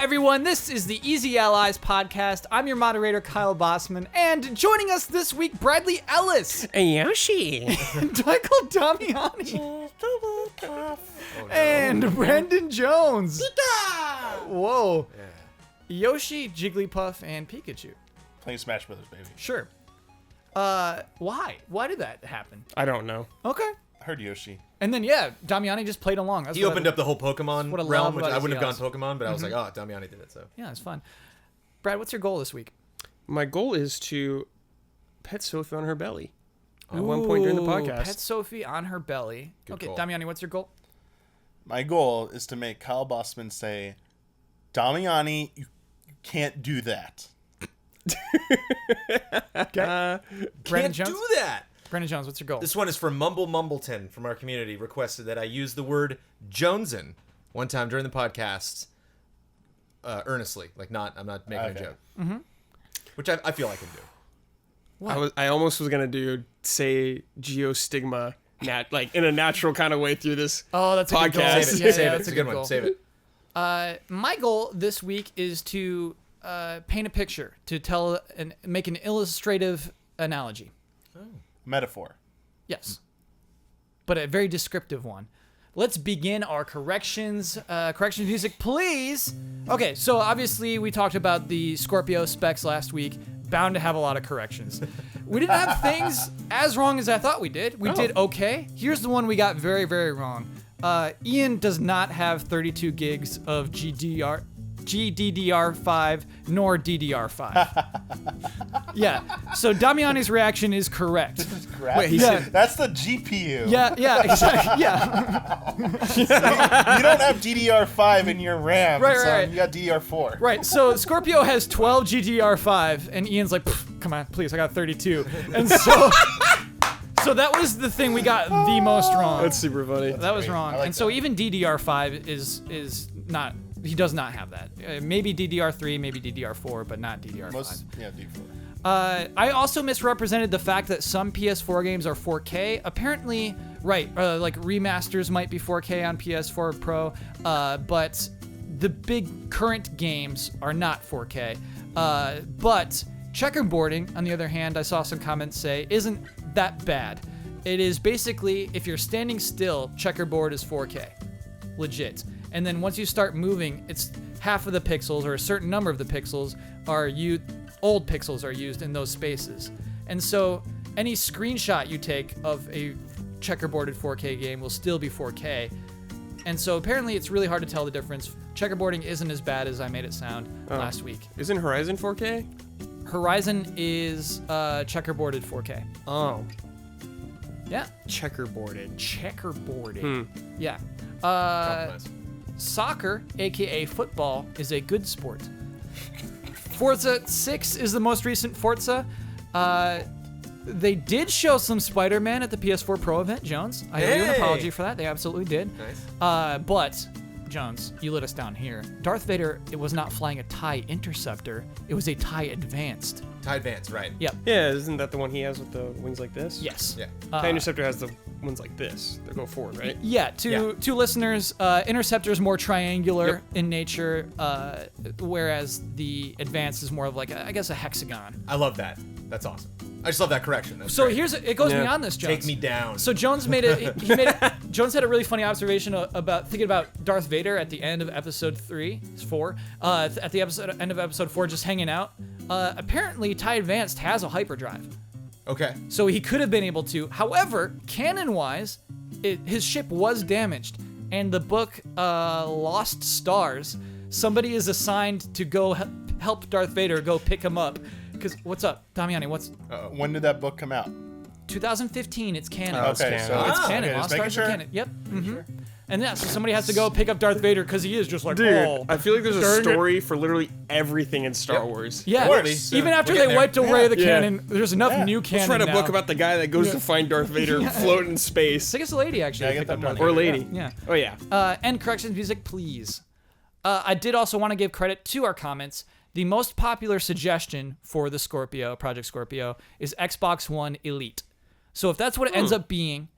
everyone. This is the Easy Allies podcast. I'm your moderator, Kyle Bossman, and joining us this week, Bradley Ellis. And Yoshi. Michael Damiani. And Brandon Jones. Whoa. Yeah. Yoshi, Jigglypuff, and Pikachu. Playing Smash Brothers, baby. Sure. Why? Why did that happen? I don't know. Okay. I heard Yoshi. And then, Damiani just played along. He opened up the whole Pokemon realm, which I wouldn't have gone EOS. Pokemon, but I was like, oh, Damiani did it, so. Yeah, it's fun. Brad, what's your goal this week? My goal is to pet Sophie on her belly at one point during the podcast. Pet Sophie on her belly. Good okay, call. Damiani, what's your goal? My goal is to make Kyle Bossman say, Damiani, you can't do that. Okay. Brandon Can't Jones? do that! Brandon Jones, what's your goal? This one is from Mumbleton from our community, requested that I use the word Jonesin one time during the podcast, earnestly. Like, I'm not making a joke. Mm-hmm. Which I feel I can do. What? I almost was going to say geostigma like in a natural kind of way through this that's podcast. a good goal. Save it. Yeah, Save it. that's It's a good one. goal. Save it. My goal this week is to paint a picture, to tell and make an illustrative analogy. Metaphor. Yes. But a very descriptive one. Let's begin our corrections. Corrections music, please. Okay, so obviously we talked about the Scorpio specs last week. Bound to have a lot of corrections. We didn't have things as wrong as I thought we did. We did okay. Here's the one we got very, very wrong. Ian does not have 32 gigs of GDDR5 nor DDR5. Yeah, so Damiani's reaction is correct. Wait, he said That's the GPU. Yeah, exactly. Yeah. You don't have DDR5 in your RAM, Right, son. right. You got DDR4. Right, so Scorpio has 12 GDR5, and Ian's like, come on, please, I got 32. And so that was the thing we got the most wrong. that's super funny. That was great. wrong. I like And so that. even DDR5 is not, he does not have that. Maybe DDR3, maybe DDR4, but not DDR5. D4. I also misrepresented the fact that some PS4 games are 4K. Apparently, like remasters might be 4K on PS4 Pro, but the big current games are not 4K. But checkerboarding, on the other hand, I saw some comments say, isn't that bad. It is basically, if you're standing still, checkerboard is 4K. Legit. And then once you start moving, it's half of the pixels or a certain number of the pixels old pixels are used in those spaces. And so any screenshot you take of a checkerboarded 4K game will still be 4K. And so apparently it's really hard to tell the difference. Checkerboarding isn't as bad as I made it sound last week. Isn't Horizon 4K? Horizon is checkerboarded 4K. Oh. Yeah. Checkerboarded. Checkerboarded. Yeah. Compromise. Soccer, aka football, is a good sport. Forza 6 is the most recent Forza. They did show some Spider-Man at the PS4 Pro event, Jones. I owe you an apology for that. They absolutely did. Nice. But, Jones, you let us down here. Darth Vader, it was not flying a TIE Interceptor. It was a TIE Advanced. TIE Advance, right. Yep. Yeah, isn't that the one he has with the wings like this? Yes. Yeah. The Interceptor has the ones like this. They go forward, right? Yeah, to listeners, Interceptor is more triangular in nature, whereas the Advanced is more of like, I guess, a hexagon. I love that. That's awesome. I just love that correction. That's So great. it goes Yeah. beyond this, Jones. Take me down. So Jones Jones had a really funny observation about thinking about Darth Vader at the end of episode 4, at the end of episode 4, just hanging out. Apparently, TIE Advanced has a hyperdrive, Okay. so he could have been able to. However, canon-wise, his ship was damaged, and the book Lost Stars, somebody is assigned to go help Darth Vader go pick him up. Because what's up, Damiani? What's When did that book come out? 2015? It's canon. Oh, it's Okay, canon. so It's canon. okay, Lost just making Stars sure. are canon. Yep. And yeah, so somebody has to go pick up Darth Vader because he is just like, Dude, oh. I feel like there's a Darn it. story for literally everything in Star Wars. Yeah. Works. Even after We're they getting wiped there. away the Yeah. canon, there's enough new canon Let's write a now. book about the guy that goes to find Darth Vader floating in space. I think it's a lady, actually. Yeah, that get picked up that Darth money. Or Vader. lady. Yeah. Oh, yeah. And corrections music, please. I did also want to give credit to our comments. The most popular suggestion for the Project Scorpio, is Xbox One Elite. So if that's what it ends up being,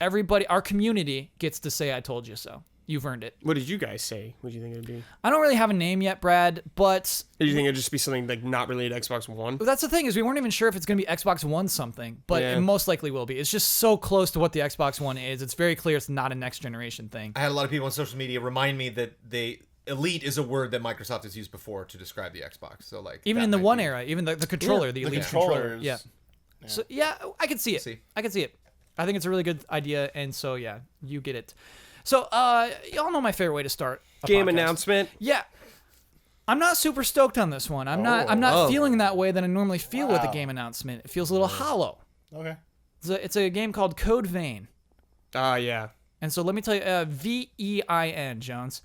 everybody, our community, gets to say I told you so. you've earned it. What did you guys say? What do you think it'd be? I don't really have a name yet, Brad, but Do you think it'd just be something like not related to Xbox One? that's the thing is we weren't even sure if it's going to be Xbox One something, but Yeah. it most likely will be. It's just so close to what the Xbox One is. It's very clear it's not a next generation thing. I had a lot of people on social media remind me that Elite is a word that Microsoft has used before to describe the Xbox. So like Even that in the might One be- era, even the controller, Yeah, the the Elite controller controller. is- Yeah. So yeah, I can see it. See. I can see it. I think it's a really good idea, and so yeah, you get it. So y'all know my favorite way to start a Game podcast. announcement. Yeah. I'm not super stoked on this one. I'm not feeling that way that I normally feel with a Wow. game announcement. It feels a little hollow. Okay. It's a game called Code Vein. Yeah. And so let me tell you, VEIN, Jones.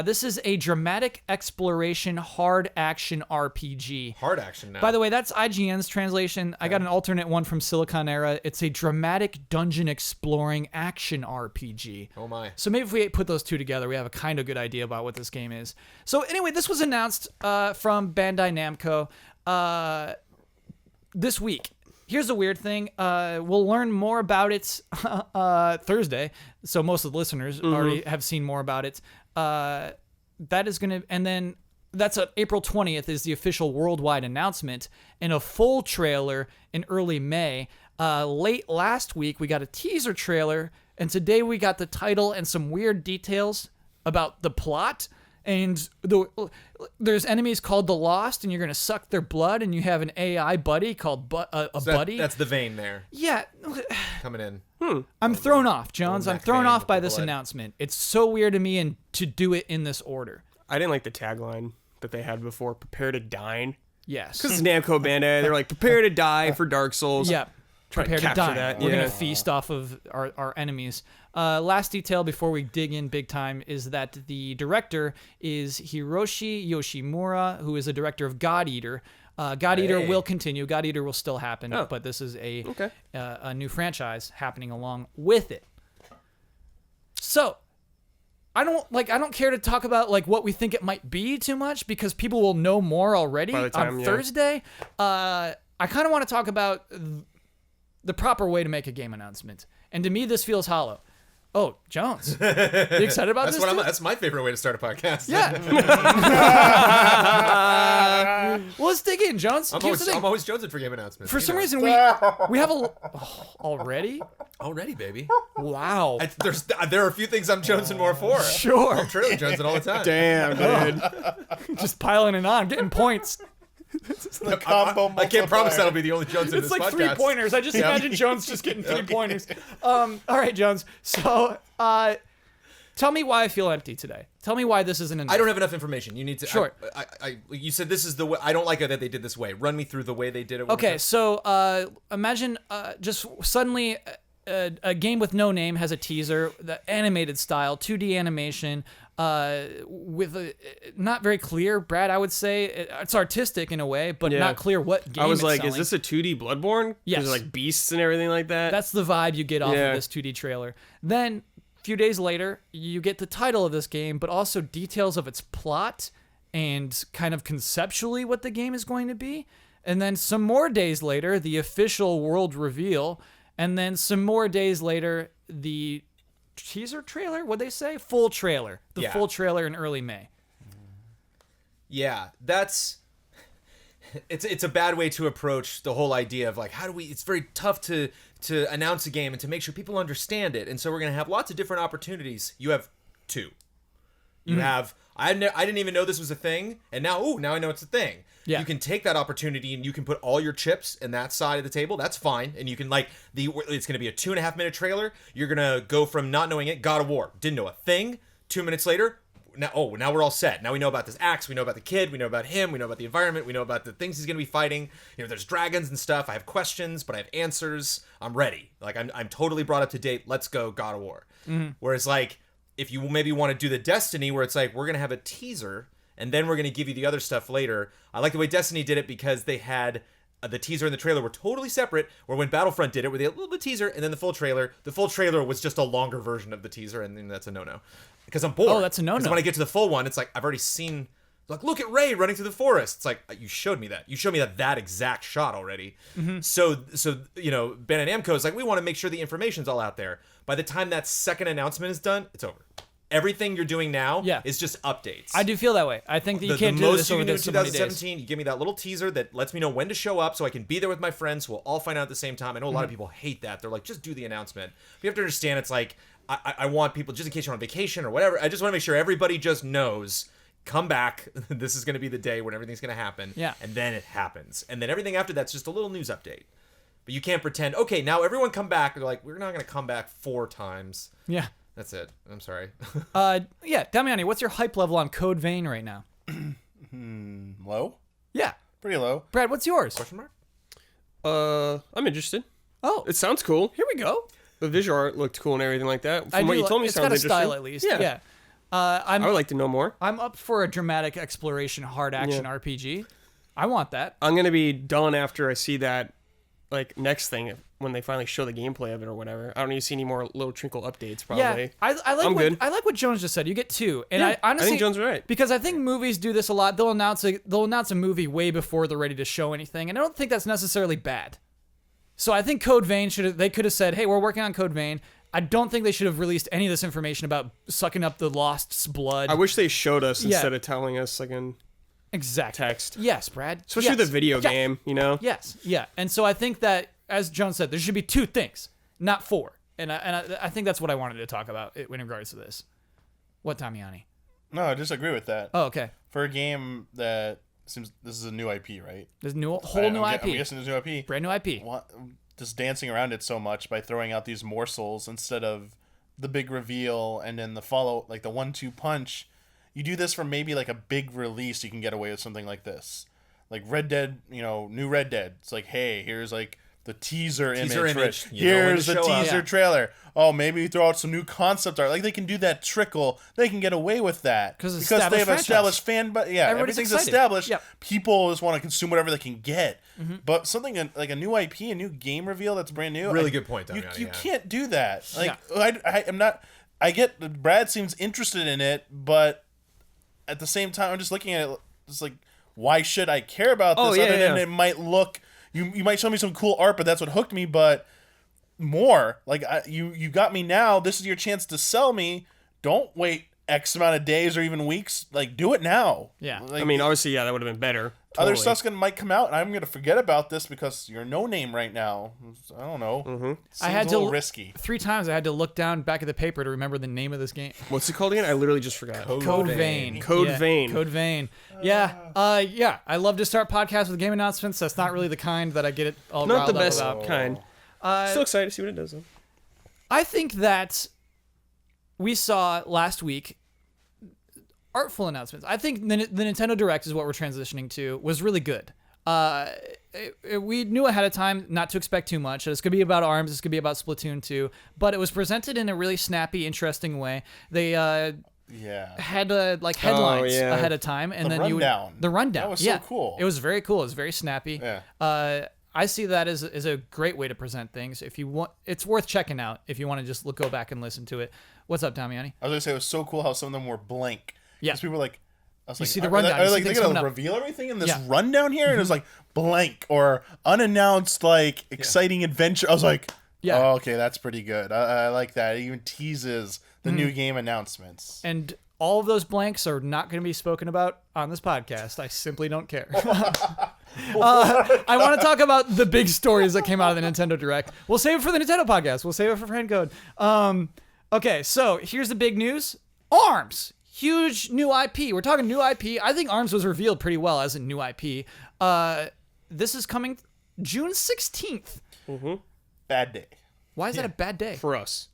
This is a dramatic exploration hard action RPG. hard action now. By the way, that's IGN's translation. I got an alternate one from Silicon Era. It's a dramatic dungeon exploring action RPG. Oh my. So maybe if we put those two together, we have a kind of good idea about what this game is. So anyway, this was announced from Bandai Namco this week. Here's the weird thing. We'll learn more about it Thursday. So most of the listeners already have seen more about it. That is going to... And then that's April 20th is the official worldwide announcement. And a full trailer in early May. Late last week, we got a teaser trailer. And today we got the title and some weird details about the plot. And there's enemies called the Lost, and you're going to suck their blood, and you have an AI buddy called Buddy. That's the vein there Yeah. coming in. I'm thrown off, Jones. I'm neck thrown vein off by with the this blood. announcement. It's so weird to me and to do it in this order. I didn't like the tagline that they had before. Prepare to dine. Yes. Because it's Namco Bandai. They're like, prepare to die for Dark Souls. Yeah. Trying to Prepare to capture die. that, We're yeah. going to feast off of our enemies. Last detail before we dig in big time is that the director is Hiroshi Yoshimura, who is a director of God Eater. God Eater will continue. God Eater will still happen, but this is a new franchise happening along with it. So, I don't care to talk about like what we think it might be too much because people will know more already By the time, on yeah. Thursday. I kind of want to talk about the proper way to make a game announcement. And to me, this feels hollow. Oh, Jones. You excited about That's this? Too? That's my favorite way to start a podcast. Yeah. Well, let's dig in, Jones. I'm Here's the thing. always jonesing for game announcements. For you some know. reason, we have already? Already, baby. Wow. There are a few things I'm jonesing more for. Sure. I'm truly jonesing all the time. Damn, dude. Just piling it on, getting points. The combo I can't promise multiplier. that'll be the only Jones in It's this like podcast. 3-pointers. I just imagine Jones just getting 3-pointers. All right, Jones. So, tell me why I feel empty today. Tell me why this isn't enough. I don't have enough information. You need to. Sure. You said this is the way. I don't like it that they did this way. Run me through the way they did it. Okay, so imagine just suddenly a game with no name has a teaser, the animated style, 2D animation, with a not very clear. Brad, I would say it's artistic in a way, but Yeah. not clear what game. I was it's like, selling. is this a 2D Bloodborne? Yes. There's like beasts and everything like that. That's the vibe you get off Yeah. of this 2D trailer. Then, a few days later, you get the title of this game, but also details of its plot and kind of conceptually what the game is going to be. And then some more days later, the official world reveal. And then some more days later, the teaser trailer? What'd they say? Full trailer. The Yeah. full trailer in early May. Yeah, that's. It's a bad way to approach the whole idea of like how do we. It's very tough to announce a game and to make sure people understand it, and so we're gonna have lots of different opportunities. You have two. You have I didn't even know this was a thing, and now I know it's a thing. Yeah. You can take that opportunity and you can put all your chips in that side of the table. That's fine, and you can it's gonna be a 2.5-minute trailer. You're gonna go from not knowing it, God of War, didn't know a thing. 2 minutes later. Now we're all set. Now we know about this axe. We know about the kid. We know about him. We know about the environment. We know about the things he's going to be fighting. You know, there's dragons and stuff. I have questions, but I have answers. I'm ready. Like, I'm totally brought up to date. Let's go, God of War. Mm-hmm. Whereas, like, if you maybe want to do the Destiny where it's like, we're going to have a teaser, and then we're going to give you the other stuff later. I like the way Destiny did it because they had... the teaser and the trailer were totally separate, or when Battlefront did it, where they had a little bit of teaser and then the full trailer was just a longer version of the teaser, and then that's a no-no. Because I'm bored. Oh, that's a no-no. Because when I get to the full one, it's like, I've already seen, like, look at Rey running through the forest. It's like, you showed me that. You showed me that exact shot already. Mm-hmm. So, you know, Bandai Namco is like, we want to make sure the information's all out there. By the time that second announcement is done, it's over. Everything you're doing now Yeah. is just updates. I do feel that way. I think that you can't the do most this you over can do in this so many days. 2017, you give me that little teaser that lets me know when to show up so I can be there with my friends, so we'll all find out at the same time. I know a lot of people hate that. They're like, just do the announcement. But you have to understand, it's like, I want people, just in case you're on vacation or whatever, I just want to make sure everybody just knows, come back, this is going to be the day when everything's going to happen. Yeah. And then it happens. And then everything after that's just a little news update. But you can't pretend, okay, now everyone come back. They're like, we're not going to come back 4 times. Yeah. That's it. I'm sorry. Yeah, Damiani, what's your hype level on Code Vein right now? Low? Yeah. Pretty low. Brad, what's yours? Question mark? I'm interested. Oh, It sounds cool. here we go. The visual art looked cool and everything like that. I From what do- you told me, it's sounds got a interesting. style at least. Yeah. I would like to know more. I'm up for a dramatic exploration, hard action Yeah. RPG. I want that. I'm gonna be done after I see that, like, next thing when they finally show the gameplay of it or whatever. I don't need to see any more little trinkle updates. Probably. Yeah, I like I'm what good. I like what Jones just said. You get 2, and Yeah, I honestly I think Jones is right. because I think movies do this a lot. They'll announce a movie way before they're ready to show anything, and I don't think that's necessarily bad. So I think Code Vein they could have said, "Hey, we're working on Code Vein." I don't think they should have released any of this information about sucking up the Lost's blood. I wish they showed us Yeah. instead of telling us like in exactly. text. Yes, Brad. Especially Yes. the video Yeah. game, you know? Yes, yeah, and so I think that, as John said, there should be 2 things, not 4, and I think that's what I wanted to talk about in regards to this. What, Damiani? No, I disagree with that. Oh, okay. For a game that seems this is a new IP, right? There's whole new I'm IP, guessing there's new IP. brand new IP. Just dancing around it so much by throwing out these morsels instead of the big reveal and then the follow, like the 1-2 punch. You do this for maybe like a big release, you can get away with something like this. Like Red Dead, new Red Dead. It's like, hey, here's like the teaser image. Right? You know when Here's to the show up. teaser Yeah. trailer. Oh, maybe we throw out some new concept art. Like they can do that trickle. They can get away with that 'Cause it's because they have established established fan. But yeah, Everybody's everything's excited. established. Yep. People just want to consume whatever they can get. But something like a new IP, a new game reveal that's brand new. Really good point, You, Damiani, you yeah. can't do that. Like I'm not. I get that Brad seems interested in it, but at the same time, I'm just looking at it. Just like, why should I care about this? Oh, yeah, other than yeah. it might look. You might show me some cool art, but that's what hooked me. But more like you got me now. This is your chance to sell me. Don't wait X amount of days or even weeks. Like, do it now. Yeah. Like, I mean, obviously, yeah, that would have been better. other Totally. stuff's might come out, and I'm gonna forget about this because you're no name right now. I don't know. Seems I had a to little risky. 3 times I had to look down back at the paper to remember the name of this game. What's it called again? I literally just forgot. Code Vein. Code Yeah, Vein. Code Vein. Yeah. Yeah. I love to start podcasts with game announcements. That's not really the kind that I get it all Not riled the best up about. kind. Still excited to see what it does, though. I think that we saw last week artful announcements. I think the Nintendo Direct is what we're transitioning to was really good. We knew ahead of time not to expect too much. It's going to be about ARMS. It's going to be about Splatoon 2. But it was presented in a really snappy, interesting way. They Yeah. had headlines yeah. ahead of time, and The then rundown. the rundown. That was so cool. It was very cool. It was very snappy. Yeah. I see that as a great way to present things. If you want, it's worth checking out. If you want to just go back and listen to it. What's up, Damiani? I was gonna say it was so cool how some of them were blank. Yeah. Because people were like, I was like, see the are rundown, They, you see like, things they're coming gonna up. reveal everything in this Yeah. rundown here, and it was like blank or unannounced, like exciting adventure. I was like, Yeah. oh, okay, that's pretty good. I like that. It even teases the new game announcements. And all of those blanks are not going to be spoken about on this podcast. I simply don't care. I want to talk about the big stories that came out of the Nintendo Direct. We'll save it for the Nintendo podcast. We'll save it for Friend Code. Okay, so here's the big news. ARMS. Huge new IP. We're talking new IP. I think ARMS was revealed pretty well as a new IP. This is coming June 16th. Bad day. Why is that a bad day? For us.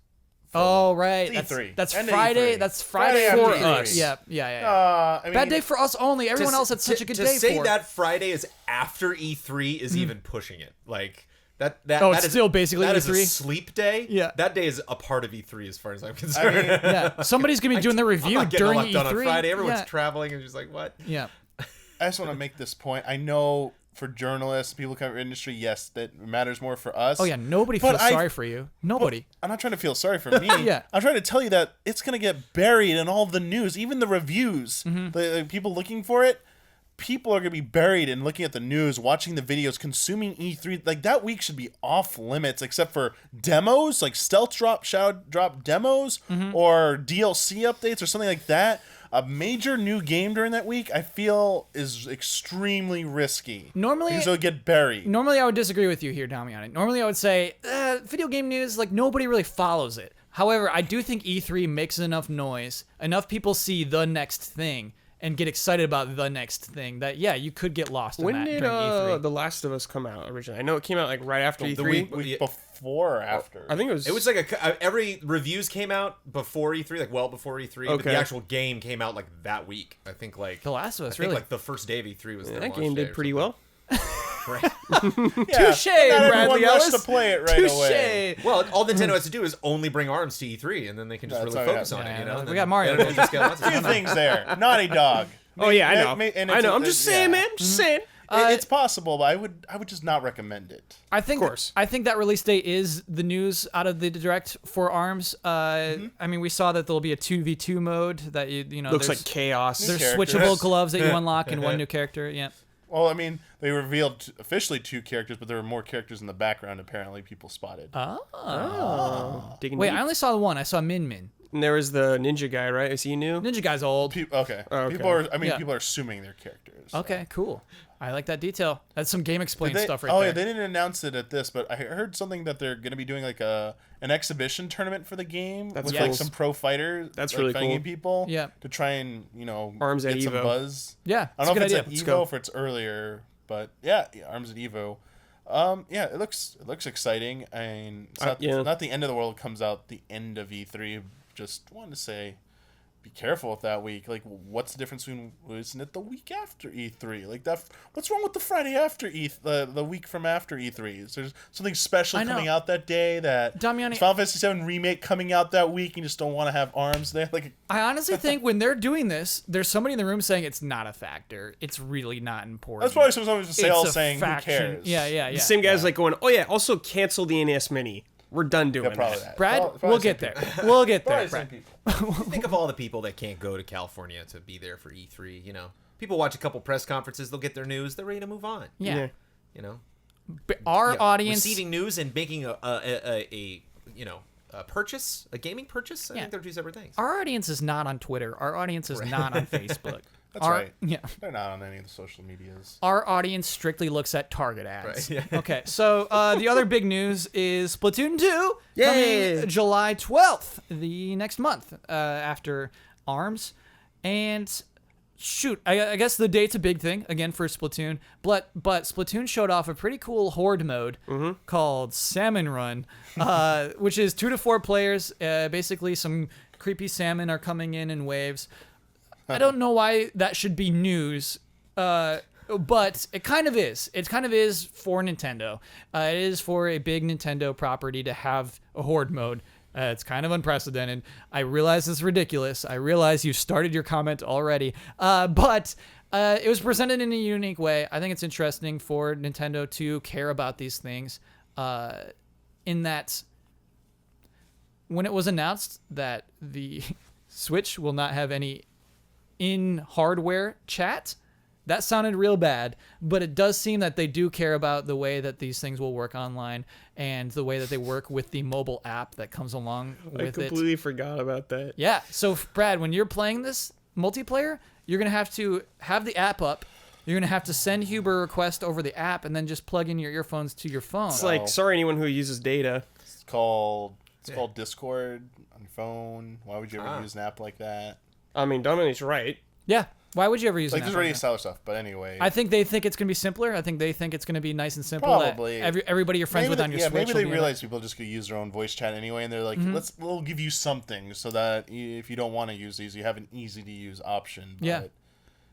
Oh, right. It's E3. That's End of Friday. E3. That's Friday Friday after after E3. us. Yeah. I mean, Bad day for us only. Everyone else had such a good to day say for. that Friday is after E3 is even pushing it. Like that. Oh, that it's is- still basically that is E3? a sleep day. Yeah. that day is a part of E3 as far as I'm concerned. Yeah, somebody's gonna be doing the I'm review not getting a during lot done E3. on Friday. Everyone's yeah. traveling and just like what? Yeah. I just want to make this point. I know for journalists, people cover industry, yes, that matters more for us. Oh yeah, nobody But feels sorry for you. Nobody. I'm not trying to feel sorry for me. Yeah. I'm trying to tell you that it's going to get buried in all the news, even the reviews. Mm-hmm. The people looking for it, people are gonna be buried in looking at the news, watching the videos, consuming E3. Like that week should be off limits, except for demos, like stealth drop, shadow drop demos, or DLC updates or something like that. A major new game during that week, I feel, is extremely risky. Normally, because it'll get buried. Normally, I would disagree with you here, Damiani. Normally, I would say video game news, like nobody really follows it. However, I do think E3 makes enough noise, enough people see the next thing and get excited about the next thing that you could get lost in When that did during E3. The Last of Us come out originally? I know it came out like right after E3. The week before or after? I think it was. It was like every reviews came out before E3, like well before E3, but Okay. the actual game came out like that week. I think like The Last of Us, I think really? like the first day of E3 was their that launch game day did or pretty something. well. Right. Touche, not everyone Bradley rushed Ellis. to play it right away. Touche. Well, all Nintendo has to do is only bring ARMS to E3, and then they can just That's really all we focus have. on Yeah, it. You yeah, know, we Then got Mario. they don't just get lots of Two stuff. things there. Naughty Dog. Oh yeah, I know. And I it's know. I'm just saying, man. Just saying. It's possible, but I would just not recommend it. I think, Of course. I think that release date is the news out of the direct for ARMS. I mean, we saw that there'll be a 2v2 mode that you know Looks there's, like chaos. there's characters. switchable gloves that you unlock and one new character. Yeah. Well, I mean, they revealed officially 2 characters, but there were more characters in the background. Apparently, people spotted. Digging Wait, deep. I only saw the one. I saw Min Min. And there was the ninja guy, right? Is he new? Ninja Guy's old. Okay. Okay. People are. I mean, Yeah. people are assuming they're characters. Okay, cool. I like that detail. That's some game explain They- stuff right oh there. yeah, they didn't announce it at this, but I heard something that they're going to be doing like an exhibition tournament for the game That's with cool. like some pro fighters. That's like, really fighting cool. game people. Yeah. To try and Arms at get some Evo. buzz. Yeah, I it's don't a know good if idea. it's at go. Evo or it's earlier, but yeah, Arms at Evo. Yeah, it looks exciting, and it's not the end of the world. It comes out the end of E3. Just wanted to say, be careful with that week. Like, what's the difference between? Isn't it the week after E3? Like that. What's wrong with the Friday after the week from after E3? Is there something special I know. coming out that day? That Damiani- is Final Fantasy VII remake coming out that week, and you just don't want to have Arms there. Like, I honestly think when they're doing this, there's somebody in the room saying it's not a factor. It's really not important. that's probably someone just It's a saying faction. who cares. Yeah. The same guy's like going, oh yeah, also cancel the NES Mini. We're done doing Yeah, probably that. that. Brad, Probably we'll same get there. people. We'll get there, Probably same Brad. people. Think of all the people that can't go to California to be there for E3. You know, people watch a couple press conferences, they'll get their news, they're ready to move on. Yeah. You know, Our Yeah, audience. receiving news and making a purchase, a gaming purchase. I Yeah. think they're two separate things. Our audience is not on Twitter. Our audience is not on Facebook. That's Our- right. Yeah. They're not on any of the social medias. Our audience strictly looks at Target ads. Right, yeah. Okay, so the other big news is Splatoon 2 Yay! coming July 12th, the next month after ARMS. And shoot, I guess the date's a big thing, again, for Splatoon. But Splatoon showed off a pretty cool horde mode called Salmon Run, which is 2 to 4 players. Basically, some creepy salmon are coming in waves. I don't know why that should be news, but it kind of is. It kind of is for Nintendo. It is for a big Nintendo property to have a horde mode. It's kind of unprecedented. I realize it's ridiculous. I realize you started your comment already. But it was presented in a unique way. I think it's interesting for Nintendo to care about these things in that when it was announced that the Switch will not have any in-hardware chat, that sounded real bad, but it does seem that they do care about the way that these things will work online and the way that they work with the mobile app that comes along I with it. completely forgot about that. Yeah, so Brad, when you're playing this multiplayer, you're going to have the app up. You're going to have to send Huber a request over the app and then just plug in your earphones to your phone. It's like, sorry, anyone who uses data. It's called Discord on your phone. Why would you ever use an app like that? I mean, Dominique's right. Yeah, why would you ever use Like an there's app already like that? established stuff, but anyway. I think they think it's going to be simpler. I think they think it's going to be nice and simple. Probably. That everybody you're friends with on your Switch. maybe will they be in realize people just could use their own voice chat anyway, and they're like, we'll give you something so that if you don't want to use these, you have an easy to use option. But Yeah.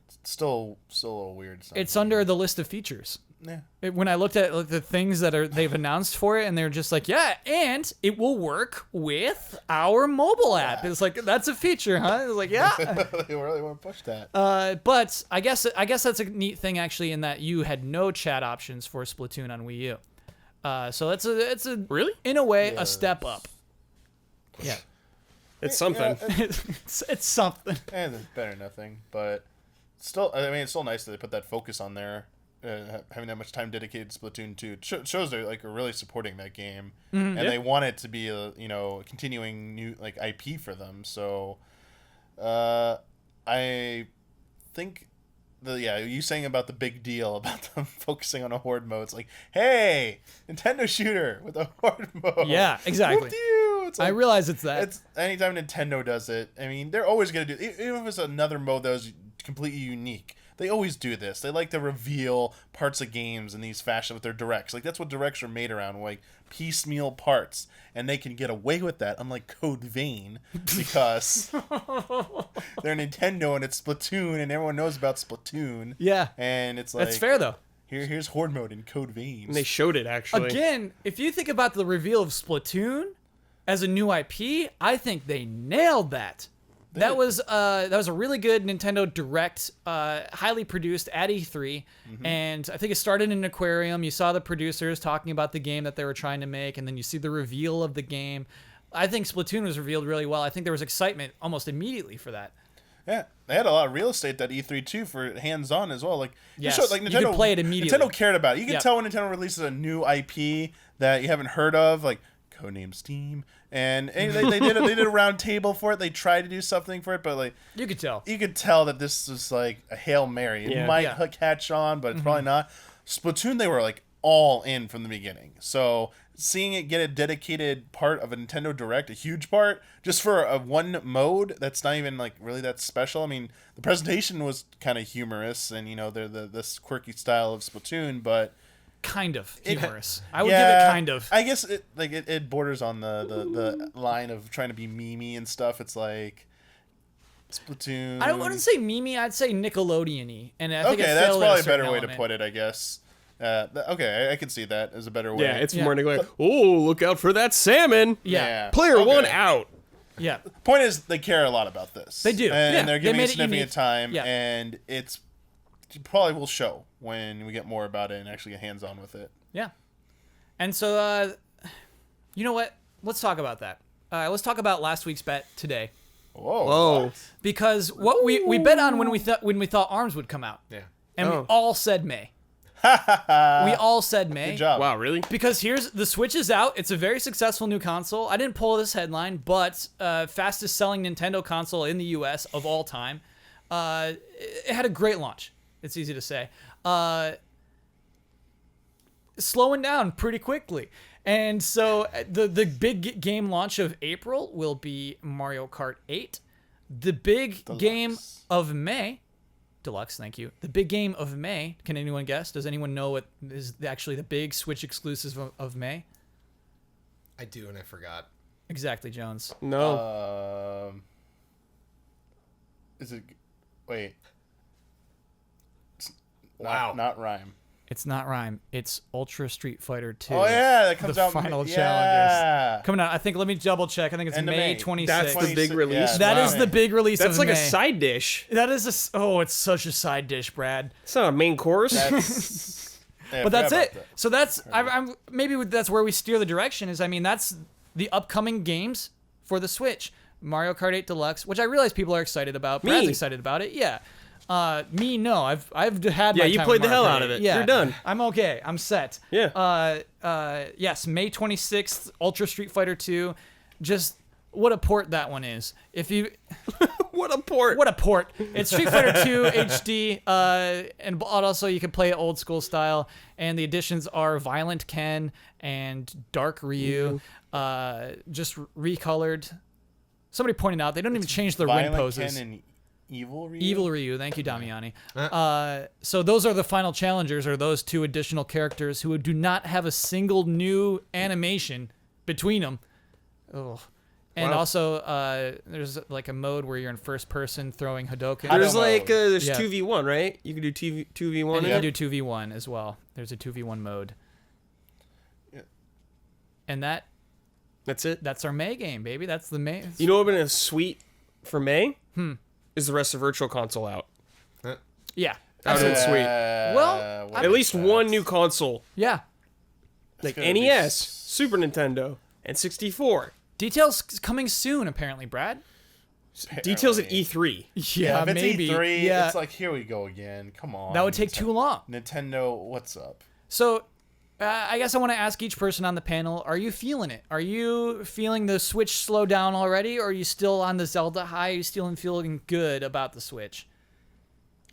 it's still a little weird. It's under the list of features. Yeah. When I looked at like, the things that they've announced for it, and they're just like, yeah, and it will work with our mobile app. It's like, that's a feature, huh? It's like, yeah. They really want to push that. But I guess that's a neat thing actually, in that you had no chat options for Splatoon on Wii U. So it's a Really? in a way a step up. Yeah, It's something. it's something. And it's better than nothing, but still, I mean, it's still nice that they put that focus on there. Having that much time dedicated to Splatoon 2 shows they're like really supporting that game, and they want it to be a continuing new like IP for them. So, I think you saying about the big deal about them focusing on a horde mode. It's like, hey, Nintendo shooter with a horde mode. Yeah, exactly. Whoop-de-oo. It's like, I realize it's that. It's anytime Nintendo does it. I mean, they're always gonna do even if it's another mode that was completely unique. They always do this. They like to reveal parts of games in these fashion with their directs. Like that's what directs are made around, like piecemeal parts, and they can get away with that. Unlike Code Vein, because they're Nintendo and it's Splatoon, and everyone knows about Splatoon. Yeah, and it's like that's fair though. Here's horde mode in Code Vein. And they showed it actually. Again, if you think about the reveal of Splatoon as a new IP, I think they nailed that. That was a really good Nintendo Direct, highly produced at E3, and I think it started in an aquarium. You saw the producers talking about the game that they were trying to make, and then you see the reveal of the game. I think Splatoon was revealed really well. I think there was excitement almost immediately for that. Yeah, they had a lot of real estate that E3 too for hands-on as well. Like, yes, like Nintendo, you could play it immediately. Nintendo cared about it. You can tell when Nintendo releases a new IP that you haven't heard of, like codename Steam. And they did a round table for it. They tried to do something for it, but like you could tell that this was like a Hail Mary. It might catch on, but it's probably not. Splatoon, they were like all in from the beginning. So seeing it get a dedicated part of a Nintendo Direct, a huge part, just for a one mode that's not even like really that special. I mean, the presentation was kind of humorous, and they're this quirky style of Splatoon, but. Kind of humorous. I would give it kind of. I guess it borders on the line of trying to be memey and stuff. It's like Splatoon. I wouldn't say memey. I'd say Nickelodeon-y. And I think that's probably a better way to put it, I guess. Okay, I can see that as a better way. Yeah, it's more like, oh, look out for that salmon. Yeah. Player one out. Yeah. Point is, they care a lot about this. They do. And they're giving it significant unique. time, Yeah. and it probably will show when we get more about it and actually get hands-on with it. Yeah. And so, you know what? Let's talk about that. Let's talk about last week's bet today. Whoa. What? Because what we bet on when we thought ARMS would come out. Yeah. And we all said May. We all said May. Good job. Wow, really? Because the Switch is out. It's a very successful new console. I didn't pull this headline, but fastest selling Nintendo console in the US of all time. It had a great launch. It's easy to say. Slowing down pretty quickly. And so the big game launch of April will be Mario Kart 8. The big game of May, Deluxe, thank you. The big game of May, can anyone guess? Does anyone know what is actually the big Switch exclusive of May? I do, and I forgot. Exactly, Jones. No. Is it... Wait. Wow. Not Rhyme. It's not Rhyme. It's Ultra Street Fighter 2. Oh, yeah. That comes out... Final yeah. challenges. Coming out, I think, let me double check. I think it's May 26th. That's the big release. Yeah, That is the big release That's of like May. a side dish. That is it's such a side dish, Brad. It's not a main course. But that's it. So that's I'm maybe that's where we steer the direction. That's the upcoming games for the Switch. Mario Kart 8 Deluxe, which I realize people are excited about. Brad's excited about it. Yeah. Me, no. I've had my you time played with the hell Mario out Kart of it. 8. Yeah. You're done. I'm okay. I'm set. Yeah. Yes, May 26th, Ultra Street Fighter 2. Just what a port that one is. If you What a port. What a port. It's Street Fighter 2 HD, and also you can play it old school style. And the additions are Violent Ken and Dark Ryu, just recolored. Somebody pointed out they don't even change their win poses. Ken and Evil Ryu? Evil Ryu, thank you, Damiani. So those are the final challengers, are those two additional characters who do not have a single new animation between them. Ugh. And also, there's like a mode where you're in first person throwing Hadouken. There's there's Yeah. 2v1, right? You can do 2v1. And you can do 2v1 as well. There's a 2v1 mode. Yeah. And That's it. that's our May game, baby. That's the May. You know what would have been a sweet for May? Is the rest of Virtual Console out? Yeah. That would have been sweet. Well, At least one new console. Yeah. Like gonna be NES, Super Nintendo, and 64. Details coming soon, apparently, Brad. Details at Apparently. E3. Yeah, If it's maybe. E3, Yeah, it's like, here we go again. Come on. that would take too long. Nintendo, what's up? So, I guess I want to ask each person on the panel: are you feeling it? Are you feeling the Switch slow down already, or are you still on the Zelda high? Are you still feeling good about the Switch?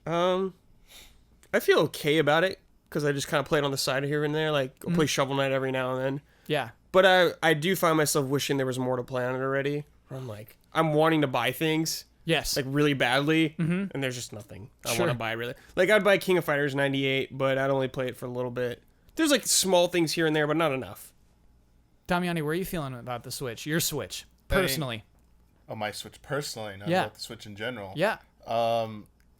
I feel okay about it because I just kind of play it on the side here and there. Like, I'll play Shovel Knight every now and then. Yeah. But I do find myself wishing there was more to play on it already. I'm like, I'm wanting to buy things Yes. like really badly, and there's just nothing I Sure. want to buy really. Like, I'd buy King of Fighters 98, but I'd only play it for a little bit. There's like small things here and there, but not enough. Damiani, where are you feeling about the Switch? Your Switch, personally. Oh, my Switch personally, not Yeah. about the Switch in general. Yeah.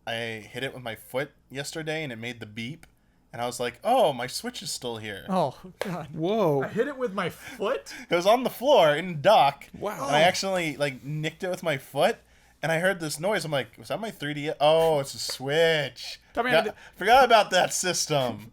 I hit it with my foot yesterday, and it made the beep. And I was like, oh, my Switch is still here. Oh God. Whoa. Hit it with my foot. It was on the floor in dock. Wow. And I actually like nicked it with my foot, and I heard this noise. I'm like, was that my 3D? Oh, it's a Switch. Forgot about that system.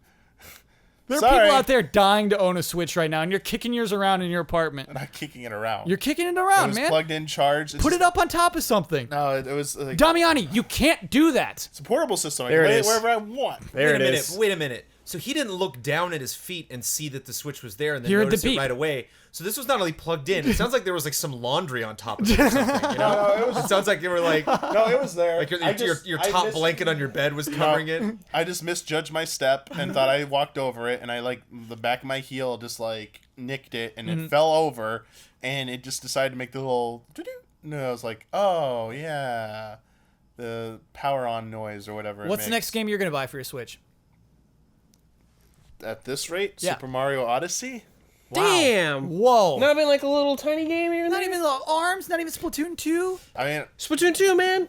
There are Sorry. people out there dying to own a Switch right now, and you're kicking yours around in your apartment. I'm not kicking it around. You're kicking it it around, was man. plugged in, charged. Put it up on top of something. No, it was like Damiani, you can't do that. it's a portable system. I There can it play it is. wherever I want. There Wait a it minute. is. Wait a minute. So he didn't look down at his feet and see that the Switch was there and then He heard the notice it beep. right away. So this was not only plugged in. It sounds like there was like some laundry on top of it or something. You know? It sounds like you were like No, it was there. your, I just- your I top missed- blanket on your bed was covering it. I just misjudged my step and thought I walked over it, and I like the back of my heel just like nicked it, and it fell over, and it just decided to make the little doo-doo. No, I was like, oh yeah, the power on noise or whatever. What's the next game you're gonna buy for your Switch? At this rate, Yeah. Super Mario Odyssey. Damn. Whoa. Not even like a little tiny game here and Not there? even the ARMS. Not even Splatoon 2. I mean, Splatoon 2, man.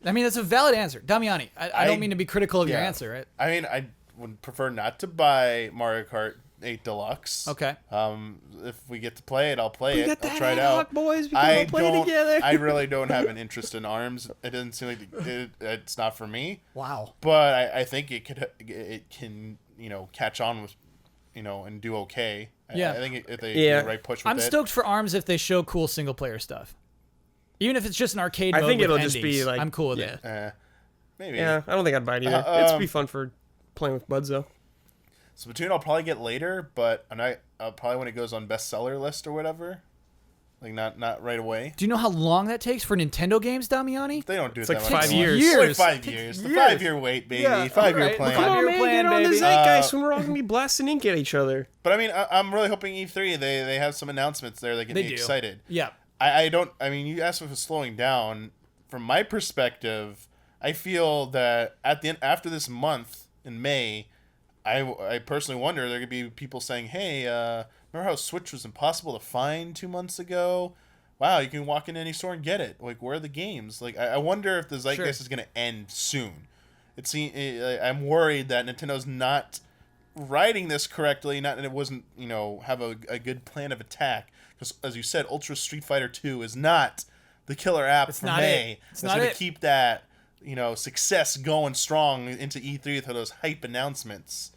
I mean, that's a valid answer, Damiani. I don't mean to be critical of your yeah. answer, right? I mean, I would prefer not to buy Mario Kart 8 Deluxe. Okay. If we get to play it, I'll play it. got I'll that try it ad out. hoc, boys. We can I all play don't. together. I really don't have an interest in ARMS. It doesn't seem like it's not for me. Wow. But I think it can catch on with and do okay. Yeah. I think if they Yeah. do the right push with I'm it. stoked for ARMS if they show cool single player stuff. Even if it's just an arcade I mode think with it'll just endings, be like I'm cool with yeah. it. Maybe. Yeah, I don't think I'd buy it either. It'd be fun for playing with buds though. Splatoon I'll probably get later, but probably when it goes on bestseller list or whatever. Like not right away. Do you know how long that takes for Nintendo games, Damiani? They don't do it It's like that 5 much. years. Years. Like 5 years. The years. 5-year wait, baby. Yeah, 5-year alright. plan. Come on, Oh man, plan, get on the baby. zeitgeist when we're all gonna be blasting ink at each other. But I mean, I'm really hoping E3 they have some announcements there that get They me do. excited. Yeah. I don't. I mean, you asked if it's slowing down. From my perspective, I feel that after this month in May, I personally wonder there could be people saying, "Hey, remember how Switch was impossible to find 2 months ago? Wow, you can walk into any store and get it. Like, where are the games? Like, I wonder if the zeitgeist is going to end soon. I'm worried that Nintendo's not writing this correctly, not that it wasn't have a good plan of attack. Because as you said, Ultra Street Fighter 2 is not the killer app for not May. it. It's That's not going it. to keep that success going strong into E3 with those hype announcements.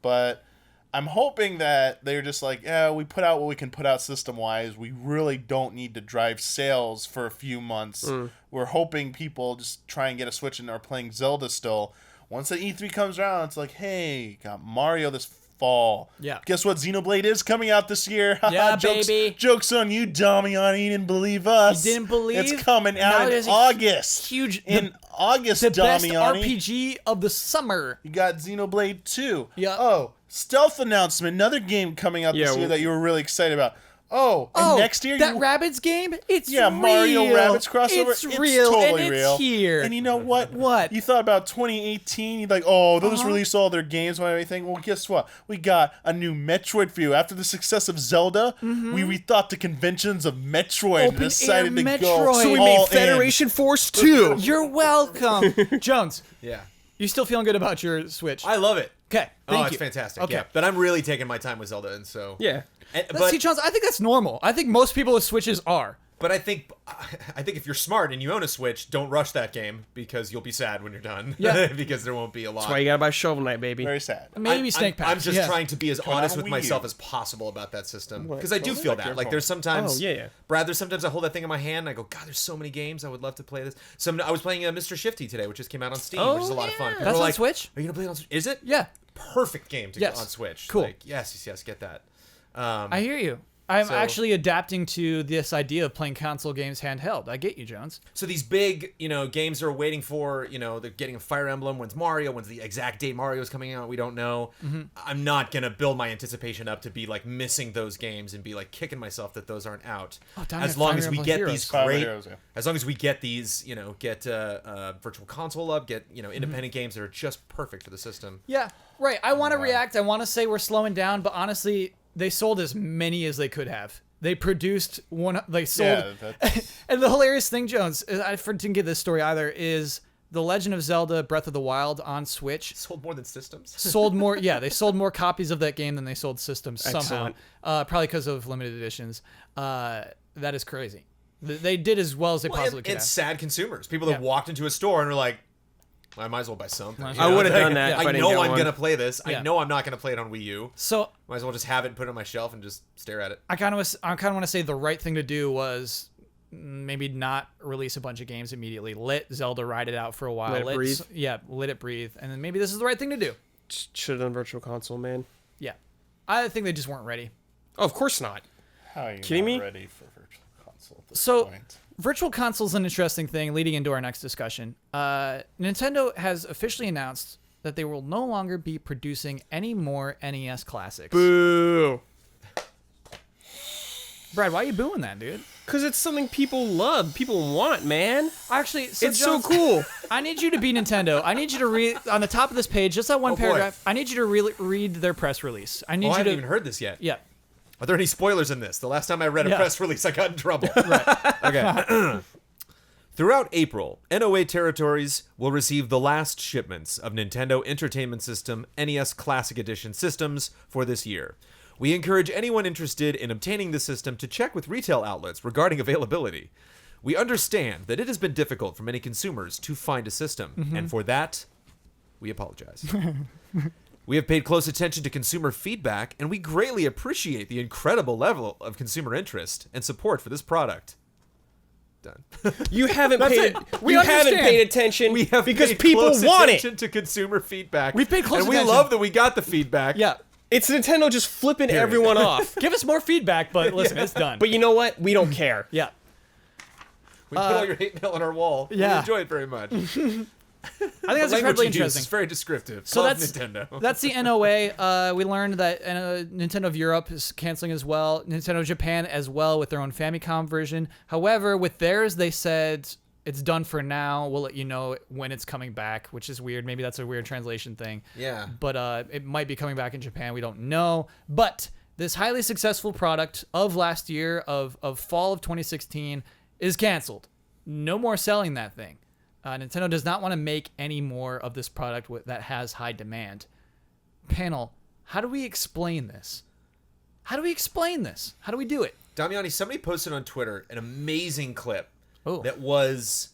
But I'm hoping that they're just like, yeah, we put out what we can put out system-wise. We really don't need to drive sales for a few months. We're hoping people just try and get a Switch and are playing Zelda still. Once the E3 comes around, it's like, hey, got Mario this fall. Yeah. Guess what? Xenoblade is coming out this year. Yeah, jokes, baby. Joke's on you, Damiani. You didn't believe us. You didn't believe? It's coming Now out in there's a August. huge- In August, The best Damiani. RPG of the summer. You got Xenoblade 2. Yeah. Oh, stealth announcement. Another game coming out this Yeah, year that you were really excited about. Oh, and next year that you... Rabbids game, it's Yeah, real. Mario Rabbids crossover. It's real, totally and real. it's here. And you know what? What? You thought about 2018. You're like, oh, they'll Uh-huh. just release all their games and everything. Well, guess what? We got a new Metroid for you. After the success of Zelda, we rethought the conventions of Metroid and Open decided air to go Metroid. So we all made in. Federation Force 2. You're welcome. Jones, Yeah. you still feeling good about your Switch? I love it. Okay. Oh, Thank it's you. fantastic. Okay. Yeah. But I'm really taking my time with Zelda, and so Yeah. And, See, Jones, I think that's normal. I think most people with Switches are. But I think if you're smart and you own a Switch, don't rush that game because you'll be sad when you're done. Yeah. Because there won't be a lot. That's why you gotta buy Shovel Knight, baby. Very sad. Maybe Snake Pass. I'm just trying to be as honest on with Wii myself U. as possible about that system What? because I do Well, feel like that. your Like phone. there's sometimes, Oh, yeah. Brad. There's sometimes I hold that thing in my hand and I go, God, there's so many games I would love to play this. I was playing Mr. Shifty today, which just came out on Steam, which is a lot of fun. People That's were on like, Switch? Are you gonna play it on Switch? Is it? Yeah. Perfect game to Yes. get on Switch. Cool. Like, yes, get that. I hear you. I'm So- actually adapting to this idea of playing console games handheld. I get you, Jones. So these big, games are waiting for, they're getting a Fire Emblem. When's Mario? When's the exact date Mario's coming out? We don't know. I'm not going to build my anticipation up to be like missing those games and be like kicking myself that those aren't out. damn As it, long Fire as we Emblem get Heroes. these Fire great, Heroes, yeah. as long as we get these, get Virtual Console up, get, independent games that are just perfect for the system. Yeah, right. I want to react. I want to say we're slowing down, but honestly, they sold as many as they could have. They produced one. They sold. Yeah, that's... And the hilarious thing, Jones, I didn't get this story either, is The Legend of Zelda: Breath of the Wild on Switch Sold more than systems. sold more. Yeah, they sold more copies of that game than they sold systems somehow. Excellent. Probably because of limited editions. That is crazy. They did as well as they possibly could And have. sad consumers. People that Yeah. walked into a store and were like, I might as well buy something. as You well. know, I would've it's done that if I I didn't know get I'm one. going to play this. Yeah. I know I'm not going to play it on Wii U. So Might as well just have it and put it on my shelf and just stare at it. I kind of want to say the right thing to do was maybe not release a bunch of games immediately. Let Zelda ride it out for a while. Let it breathe. Let it breathe, and then maybe this is the right thing to do. Should have done Virtual Console, man. Yeah, I think they just weren't ready. Oh, of course not. How are you Kidding not me? ready for Virtual Console at this So, point? Virtual Console is an interesting thing leading into our next discussion. Nintendo has officially announced that they will no longer be producing any more NES Classics. Boo. Brad, why are you booing that, dude? Because it's something people love, people want, man. Actually, It's Jones, so cool. I need you to be Nintendo. I need you to read on the top of this page, just that one Oh, boy. paragraph. I need you to read their press release. I need Oh, I you haven't to. even heard this yet. Yeah. Are there any spoilers in this? The last time I read a Yeah. press release, I got in trouble. Okay. Throughout April, NOA territories will receive the last shipments of Nintendo Entertainment System NES Classic Edition systems for this year. We encourage anyone interested in obtaining the system to check with retail outlets regarding availability. We understand that it has been difficult for many consumers to find a system, and for that, we apologize. We have paid close attention to consumer feedback, and we greatly appreciate the incredible level of consumer interest and support for this product. Done. You haven't paid. We You haven't understand. paid attention We have because paid people close want it. attention to consumer feedback. We've paid close and we attention. love that we got the feedback. Yeah. It's Nintendo just flipping everyone off. Give us more feedback, but listen, it's done. But you know what? We don't care. yeah. We put all your hate mail on our wall. yeah. We enjoy it very much. I think that's The language incredibly you use interesting. is very descriptive. So Love that's Nintendo. that's the NOA. We learned that Nintendo of Europe is canceling as well. Nintendo of Japan as well with their own Famicom version. However, with theirs, they said it's done for now. We'll let you know when it's coming back, which is weird. Maybe that's a weird translation thing. Yeah. But it might be coming back in Japan. We don't know. But this highly successful product of last year, of fall of 2016, is canceled. No more selling that thing. Nintendo does not want to make any more of this product that has high demand. Panel, how do we explain this? How do we explain this? How do we do it? Damiani, somebody posted on Twitter an amazing clip Oh. that was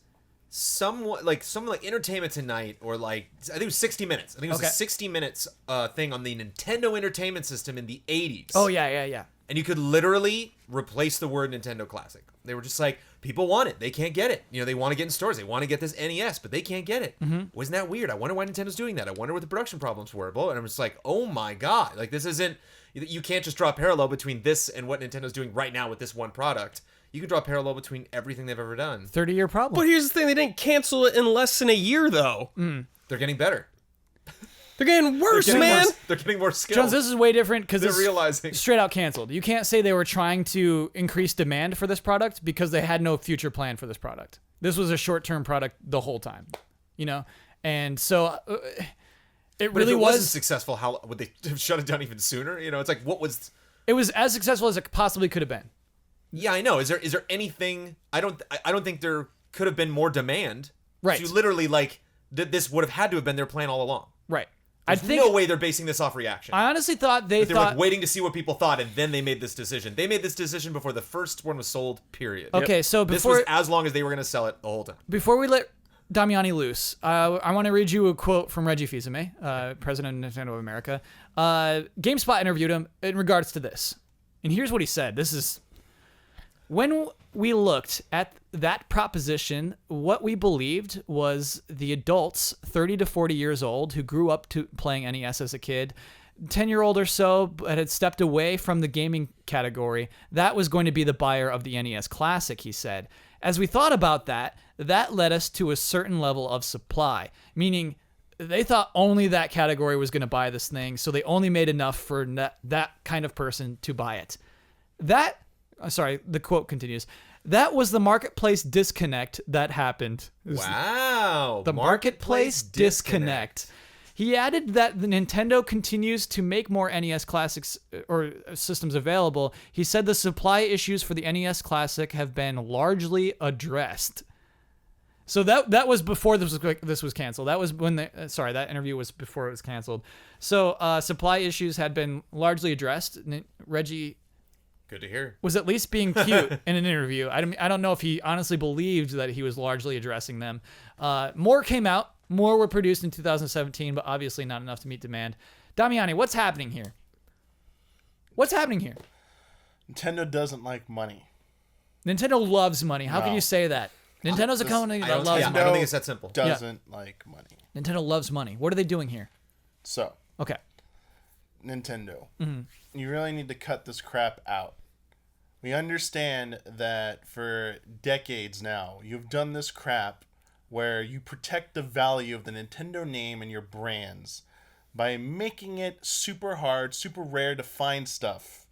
somewhat like Entertainment Tonight, or like I think it was 60 Minutes. I think it was Okay. a 60 Minutes thing on the Nintendo Entertainment System in the 80s. Oh, yeah. And you could literally replace the word Nintendo Classic. They were just like, people want it. They can't get it. They want to get in stores. They want to get this NES, but they can't get it. Wasn't that weird? I wonder why Nintendo's doing that. I wonder what the production problems were. And I'm just like, oh my God. Like, this isn't... You can't just draw a parallel between this and what Nintendo's doing right now with this one product. You can draw a parallel between everything they've ever done. 30-year problem. But here's the thing: they didn't cancel it in less than a year, though. They're getting better. They're getting worse, They're getting man. They're getting more skilled. Jones, this is way different because They're it's realizing. straight out canceled. You can't say they were trying to increase demand for this product because they had no future plan for this product. This was a short-term product the whole time, And so it But really if it was. wasn't successful, how would they have shut it down even sooner? It's like, what was... It was as successful as it possibly could have been. Yeah, I know. Is there anything... I don't think there could have been more demand. Right. To literally, like, this would have had to have been their plan all along. Right. There's think no way they're basing this off reaction. I honestly thought they were thought like waiting to see what people thought, and then they made this decision. They made this decision before the first one was sold. Period. Okay, so This before was as long as they were going to sell it the whole time. before we let Damiani loose, I want to read you a quote from Reggie Fils-Aimé, president of Nintendo of America. GameSpot interviewed him in regards to this, and here's what he said. This is when we looked at that proposition. What we believed was the adults, 30 to 40 years old, who grew up to playing NES as a kid, 10-year-old or so, but had stepped away from the gaming category. That was going to be the buyer of the NES Classic, he said. As we thought about that, that led us to a certain level of supply, meaning they thought only that category was going to buy this thing, so they only made enough for that kind of person to buy it. The quote continues, that was the marketplace disconnect that happened. Wow. The marketplace disconnect. He added that the Nintendo continues to make more NES Classics or systems available. He said the supply issues for the NES Classic have been largely addressed. So that was before this was canceled. That was when that interview was before it was canceled. So supply issues had been largely addressed. Reggie, good to hear, was at least being cute in an interview. I don't know if he honestly believed that he was largely addressing them. More came out. More were produced in 2017, but obviously not enough to meet demand. Damiani, what's happening here? What's happening here? Nintendo doesn't like money. Nintendo loves money. How can No. you say that? Nintendo's a company that loves Yeah, I money. don't think it's that simple. Doesn't like money. Nintendo loves money. What are they doing here? So, Okay. Nintendo, you really need to cut this crap out. We understand that for decades now, you've done this crap where you protect the value of the Nintendo name and your brands by making it super hard, super rare to find stuff.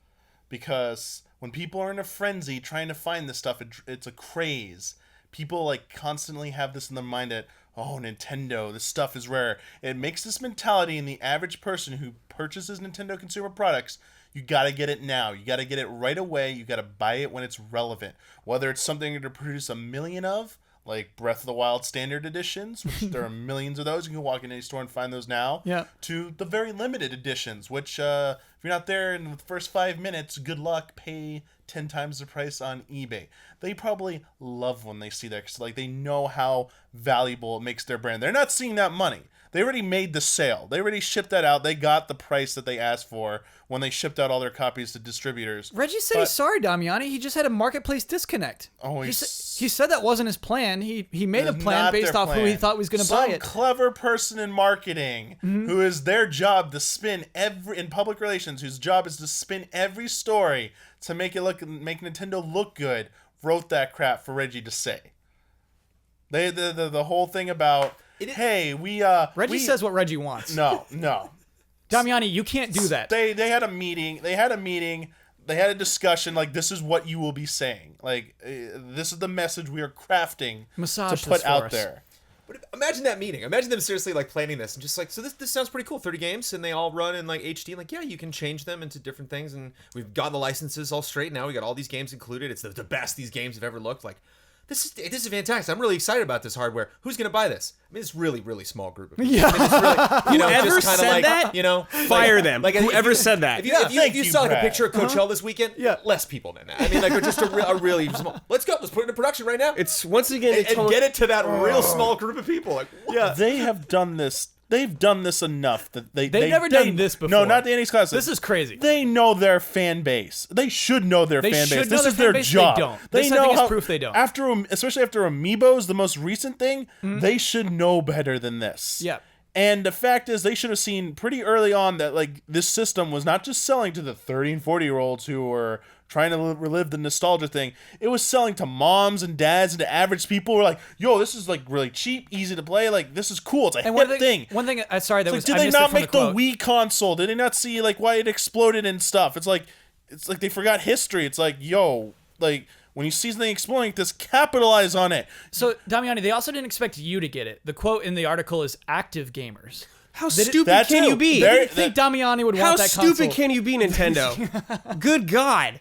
Because when people are in a frenzy trying to find this stuff, it's a craze. People like constantly have this in their mind that, oh, Nintendo, this stuff is rare. It makes this mentality in the average person who purchases Nintendo consumer products. You gotta get it now. You gotta get it right away. You gotta buy it when it's relevant. Whether it's something to produce a million of, like Breath of the Wild Standard Editions, which there are millions of those. You can walk in any store and find those now. Yeah. To the very limited editions, which if you're not there in the first 5 minutes, good luck. Pay 10 times the price on eBay. They probably love when they see that, because like they know how valuable it makes their brand. They're not seeing that money. They already made the sale. They already shipped that out. They got the price that they asked for when they shipped out all their copies to distributors. Reggie said he's sorry, Damiani. He just had a marketplace disconnect. Oh, he said that wasn't his plan. He made a It's plan not based their off who he thought was going to buy Some it. clever person in marketing who is their job to spin in public relations, whose job is to spin every story to make Nintendo look good, wrote that crap for Reggie to say. The whole thing about Reggie says what Reggie wants. no. Damiani, you can't do that. They had a meeting. They had a discussion. Like, this is what you will be saying. Like, this is the message we are crafting Massage to this put out for us. there. But imagine that meeting. Imagine them seriously like planning this and just like, so this sounds pretty cool. 30 games and they all run in like HD. Like, yeah, you can change them into different things, and we've got the licenses all straight now. We got all these games included. It's the best these games have ever looked. Like, this is fantastic. I'm really excited about this hardware. Who's gonna buy this? I mean, it's really, really small group of people. Yeah. I mean, it's really, Whoever just kinda said like, that, like, fire them. Like, Whoever if you- said that. If you, Thank if you you, saw like a Brad. picture of Coachella this weekend, less people than that. I mean, like, we're just a really small. Let's go. Let's put it into production right now. It's once again, and get it to that real small group of people. Like, what? They have done this. They've done this enough that they've never done this before. No, not the NES Classic. This is crazy. They know their fan base. They should know their They fan should base. know This their is fan their base. They job. don't. They This, I know think, is how, proof they don't. especially after Amiibo's the most recent thing. They should know better than this. Yeah. And the fact is, they should have seen pretty early on that like this system was not just selling to the 30 and 40-year-olds who were trying to relive the nostalgia thing. It was selling to moms and dads and to average people who were like, yo, this is like really cheap, easy to play. Like, this is cool. It's a hip thing. One thing, sorry, that It's was. like, I did they missed it not from make the the quote. Wii console? Did they not see like why it exploded and stuff? It's like they forgot history. It's like, yo, like when you see something exploding, just capitalize on it. So, Damiani, they also didn't expect you to get it. The quote in the article is active gamers. How stupid That can too. you be? Very- I think Damiani would How want that stupid console. can you be, Nintendo? Good God.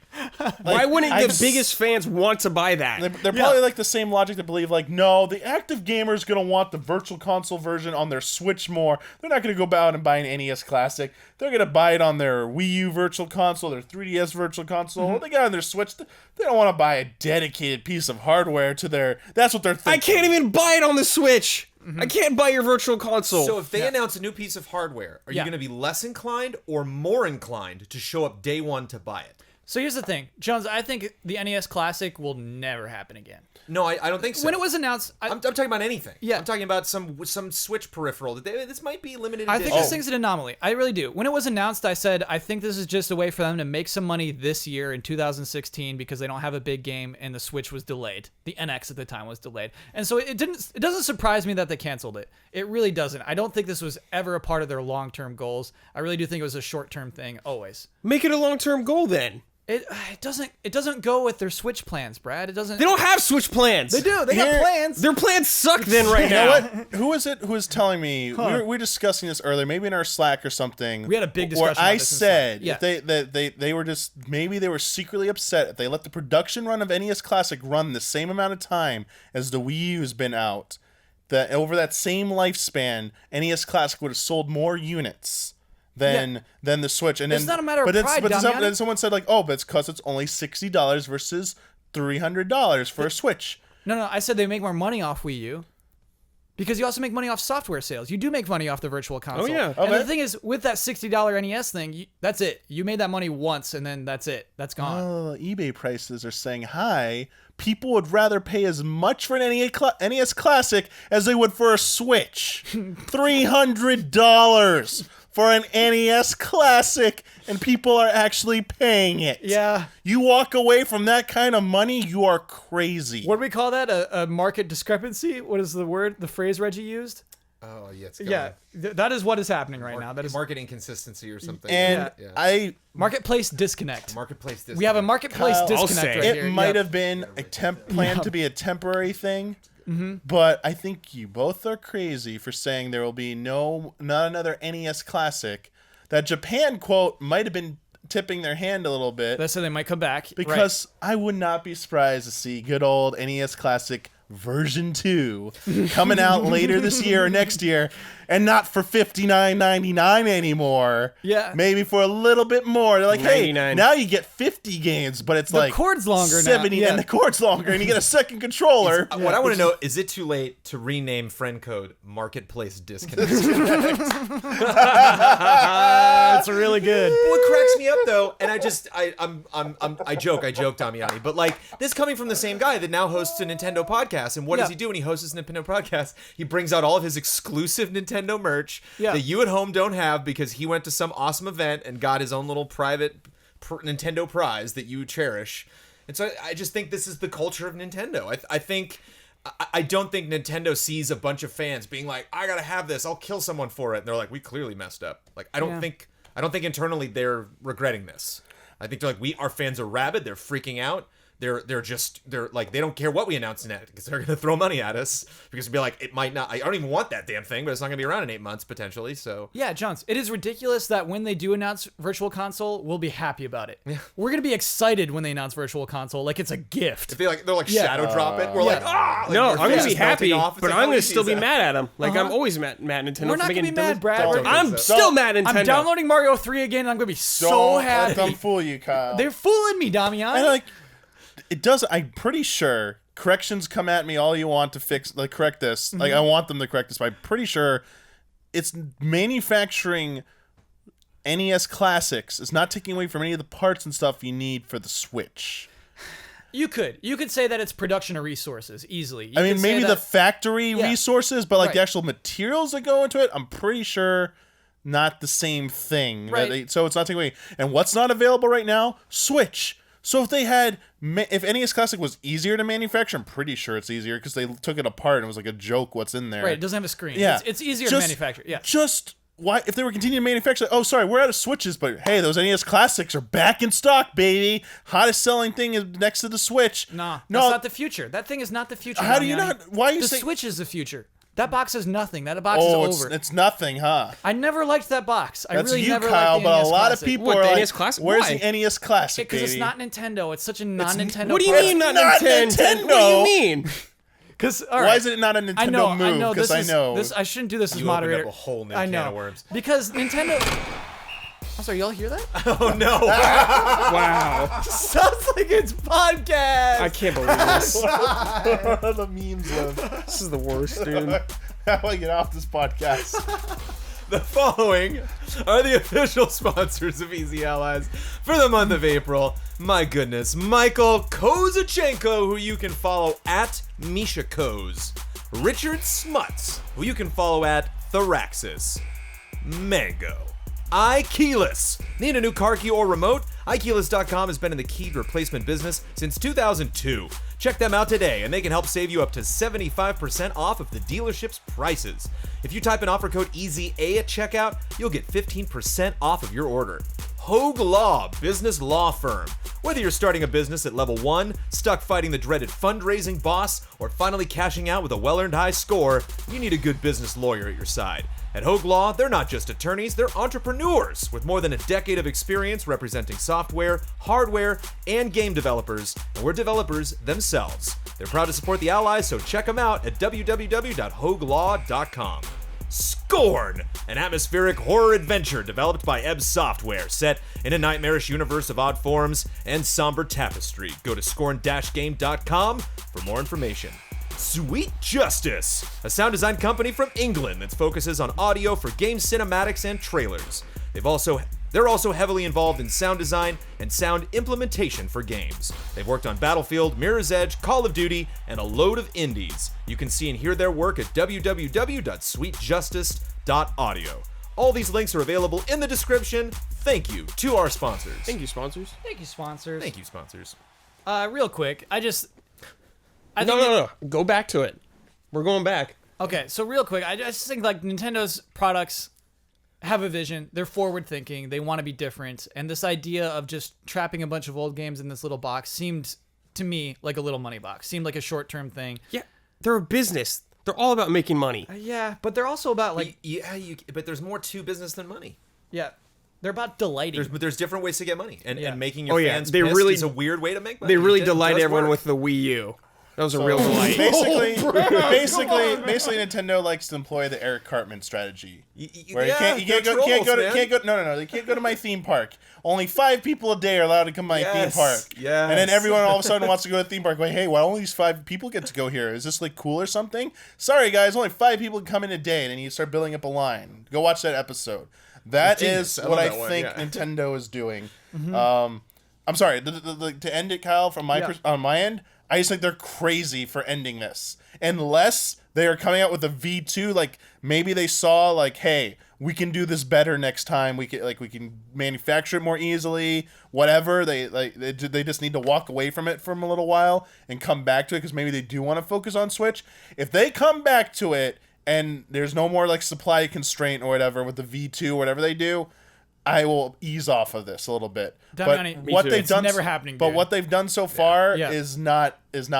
Why wouldn't the biggest fans want to buy that? They're probably like the same logic to believe like, no, the active gamer is going to want the virtual console version on their Switch more. They're not going to go out and buy an NES Classic. They're going to buy it on their Wii U virtual console, their 3DS virtual console. They got it on their Switch. They don't want to buy a dedicated piece of hardware to their... That's what they're thinking. I can't even buy it on the Switch. I can't buy your virtual console. So if they announce a new piece of hardware, are you going to be less inclined or more inclined to show up day one to buy it? So here's the thing, Jones. I think the NES Classic will never happen again. No, I don't think so. When it was announced, I'm talking about anything. Yeah. I'm talking about some Switch peripheral. This might be limited I edition. think this thing's an anomaly. I really do. When it was announced, I said I think this is just a way for them to make some money this year in 2016 because they don't have a big game and the Switch was delayed. The NX at the time was delayed, and so it doesn't surprise me that they canceled it. It really doesn't. I don't think this was ever a part of their long-term goals. I really do think it was a short-term thing always. Make it a long-term goal then. It doesn't go with their Switch plans, Brad. It doesn't. They don't have Switch plans. They do. They got plans. Their plans suck then right You now. know what? Who is it who was telling me? We were discussing this earlier, maybe in our Slack or something. We had a big where discussion I about this in Slack. said Yeah. if they were just maybe they were secretly upset if they let the production run of NES Classic run the same amount of time as the Wii U has been out. That over that same lifespan, NES Classic would have sold more units than the Switch. And It's then, not a matter of but pride, then someone said like, oh, but it's because it's only $60 versus $300 for a Switch. No. I said they make more money off Wii U. Because you also make money off software sales. You do make money off the virtual console. yeah. And Okay. the thing is, with that $60 NES thing, that's it. You made that money once, and then that's it. That's gone. Oh, eBay prices are saying high. People would rather pay as much for an NES Classic as they would for a Switch. $300 for an NES Classic, and people are actually paying it. Yeah. You walk away from that kind of money, you are crazy. What do we call that? A market discrepancy? What is the word, the phrase Reggie used? Oh, yeah. It's Yeah. That is what is happening right now. That is market inconsistency or something. And Yeah. marketplace disconnect. Marketplace discount. We have a marketplace Kyle, disconnect I'll say right It here. might Yep. have been planned to be a temporary thing, but I think you both are crazy for saying there will be not another NES Classic. That Japan quote might have been tipping their hand a little bit That's so they might come back. because I would not be surprised to see good old NES Classic version 2 coming out later this year or next year, and not for $59.99 anymore. Yeah. Maybe for a little bit more. They're like, hey, 99. now you get 50 games, but it's like cord's longer now. 70 Yeah. and the cord's longer, and you get a second controller. What I want to know, is it too late to rename friend code Marketplace Disconnect? That's really good. What cracks me up though, and I joke, Damiani, but like this coming from the same guy that now hosts a Nintendo podcast, and what does he do when he hosts his Nintendo podcast? He brings out all of his exclusive Nintendo merch that you at home don't have because he went to some awesome event and got his own little private Nintendo prize that you cherish. And so I just think this is the culture of Nintendo. I don't think Nintendo sees a bunch of fans being like, I gotta have this, I'll kill someone for it. And they're like, we clearly messed up. Like, I don't think internally they're regretting this. I think they're like, our fans are rabid, they're freaking out. They're like, they don't care what we announce in it because they're gonna throw money at us because they'll be like, it might not, I don't even want that damn thing, but it's not gonna be around in 8 months potentially. So Yeah, Johns, it is ridiculous that when they do announce Virtual Console, we'll be happy about it. Yeah. We're gonna be excited when they announce Virtual Console, like it's a gift. if they're like shadow drop it, we're like, like, No, your I'm face gonna be is melting happy, off. It's but like, I'm how gonna easy still is be that? mad at him. Like I'm always mad at Nintendo. We're for not gonna making be mad, dumb- Brad. Don't- I'm Still mad at Nintendo. I'm downloading Mario 3 again, and I'm gonna be so Don't let happy. them fool you, Kyle. They're fooling me, Damian. And like, it does. I'm pretty sure corrections come at me all you want to correct this. Like, I want them to correct this, but I'm pretty sure it's manufacturing NES Classics. It's not taking away from any of the parts and stuff you need for the Switch. You could say that it's production of resources easily. I mean, maybe the factory Yeah. resources, but like the Right. actual materials that go into it, I'm pretty sure not the same thing. Right. So it's not taking away. And what's not available right now? Switch. So if they had, if NES Classic was easier to manufacture, I'm pretty sure it's easier because they took it apart and it was like a joke what's in there. Right, it doesn't have a screen. Yeah. It's easier to manufacture. Yeah. Just why if they were continuing to manufacture, oh sorry, we're out of Switches, but hey, those NES Classics are back in stock, baby. Hottest selling thing is next to the Switch. Nah, no, that's not the future. That thing is not the future. How do you Damiani. not? Why are you The saying Switch is the future. That box is nothing. That box is Oh, over. it's nothing, huh? I never liked that box. I That's really you, never Kyle, liked the but NES a lot Classic. of people What, are the like, NES Classic? where's Why? the NES Classic, Because baby? it's not Nintendo. It's such a non-Nintendo. What do you product. mean not not Nintendo? What do Nintendo. you mean? Because Why is it not a Nintendo move? Because I know. This. I shouldn't do this as You opened moderator. up a whole new I can know of worms. because Nintendo. I'm sorry, y'all hear that? Oh no! Wow. Sounds like it's podcast. I can't believe this. the memes of This is the worst, dude. how do I get off this podcast. The following are the official sponsors of Easy Allies for the month of April. My goodness, Michael Kozachenko, who you can follow at Misha Koz. Richard Smuts, who you can follow at Theraxis. Mango. iKeyless. Need a new car key or remote? iKeyless.com has been in the keyed replacement business since 2002. Check them out today, and they can help save you up to 75% off of the dealership's prices. If you type in offer code EASY at checkout, you'll get 15% off of your order. Hogue Law, business law firm. Whether you're starting a business at level 1, stuck fighting the dreaded fundraising boss, or finally cashing out with a well-earned high score, you need a good business lawyer at your side. At Hogue Law, they're not just attorneys, they're entrepreneurs with more than a decade of experience representing software, hardware, and game developers, and we're developers themselves. They're proud to support the Allies, so check them out at www.hoaglaw.com. Scorn, an atmospheric horror adventure developed by Ebb Software, set in a nightmarish universe of odd forms and somber tapestry. Go to scorn-game.com for more information. Sweet Justice, a sound design company from England that focuses on audio for game cinematics and trailers. They're also heavily involved in sound design and sound implementation for games. They've worked on Battlefield, Mirror's Edge, Call of Duty, and a load of indies. You can see and hear their work at www.sweetjustice.audio. All these links are available in the description. Thank you to our sponsors. Thank you, sponsors. Thank you, sponsors. Thank you, sponsors. Real quick, I think No. Go back to it. We're going back. Okay, so real quick, I just think like Nintendo's products have a vision. They're forward thinking. They want to be different. And this idea of just trapping a bunch of old games in this little box seemed to me like a little money box. Seemed like a short-term thing. Yeah, they're a business. They're all about making money. Yeah, but they're also about like But there's more to business than money. yeah, they're about delighting. There's different ways to get money, and making Oh, your yeah. fans They pissed really- is a weird way to make money. They really It delight does everyone work. with the Wii U. That was a real delight. Basically, Nintendo likes to employ the Eric Cartman strategy. Where you can't go to my theme park. Only 5 people a day are allowed to come to my theme park. Yes. And then everyone all of a sudden wants to go to the theme park. Like, hey, why only these 5 people get to go here? Is this like cool or something? Sorry guys, only 5 people come in a day, and then you start building up a line. Go watch that episode. That Genius. is I what love I that one, think yeah. Nintendo is doing. I'm sorry, to end it, Kyle, from on my end, I just think they're crazy for ending this. Unless they are coming out with a V2, like maybe they saw like, hey, we can do this better next time. We can manufacture it more easily. Whatever. They just need to walk away from it for a little while and come back to it because maybe they do want to focus on Switch. If they come back to it and there's no more like supply constraint or whatever with the V2 or whatever they do, I will ease off of this a little bit. Damiani, But what too. they've It's done, never happening, But dude. what they've done so far Yeah. is not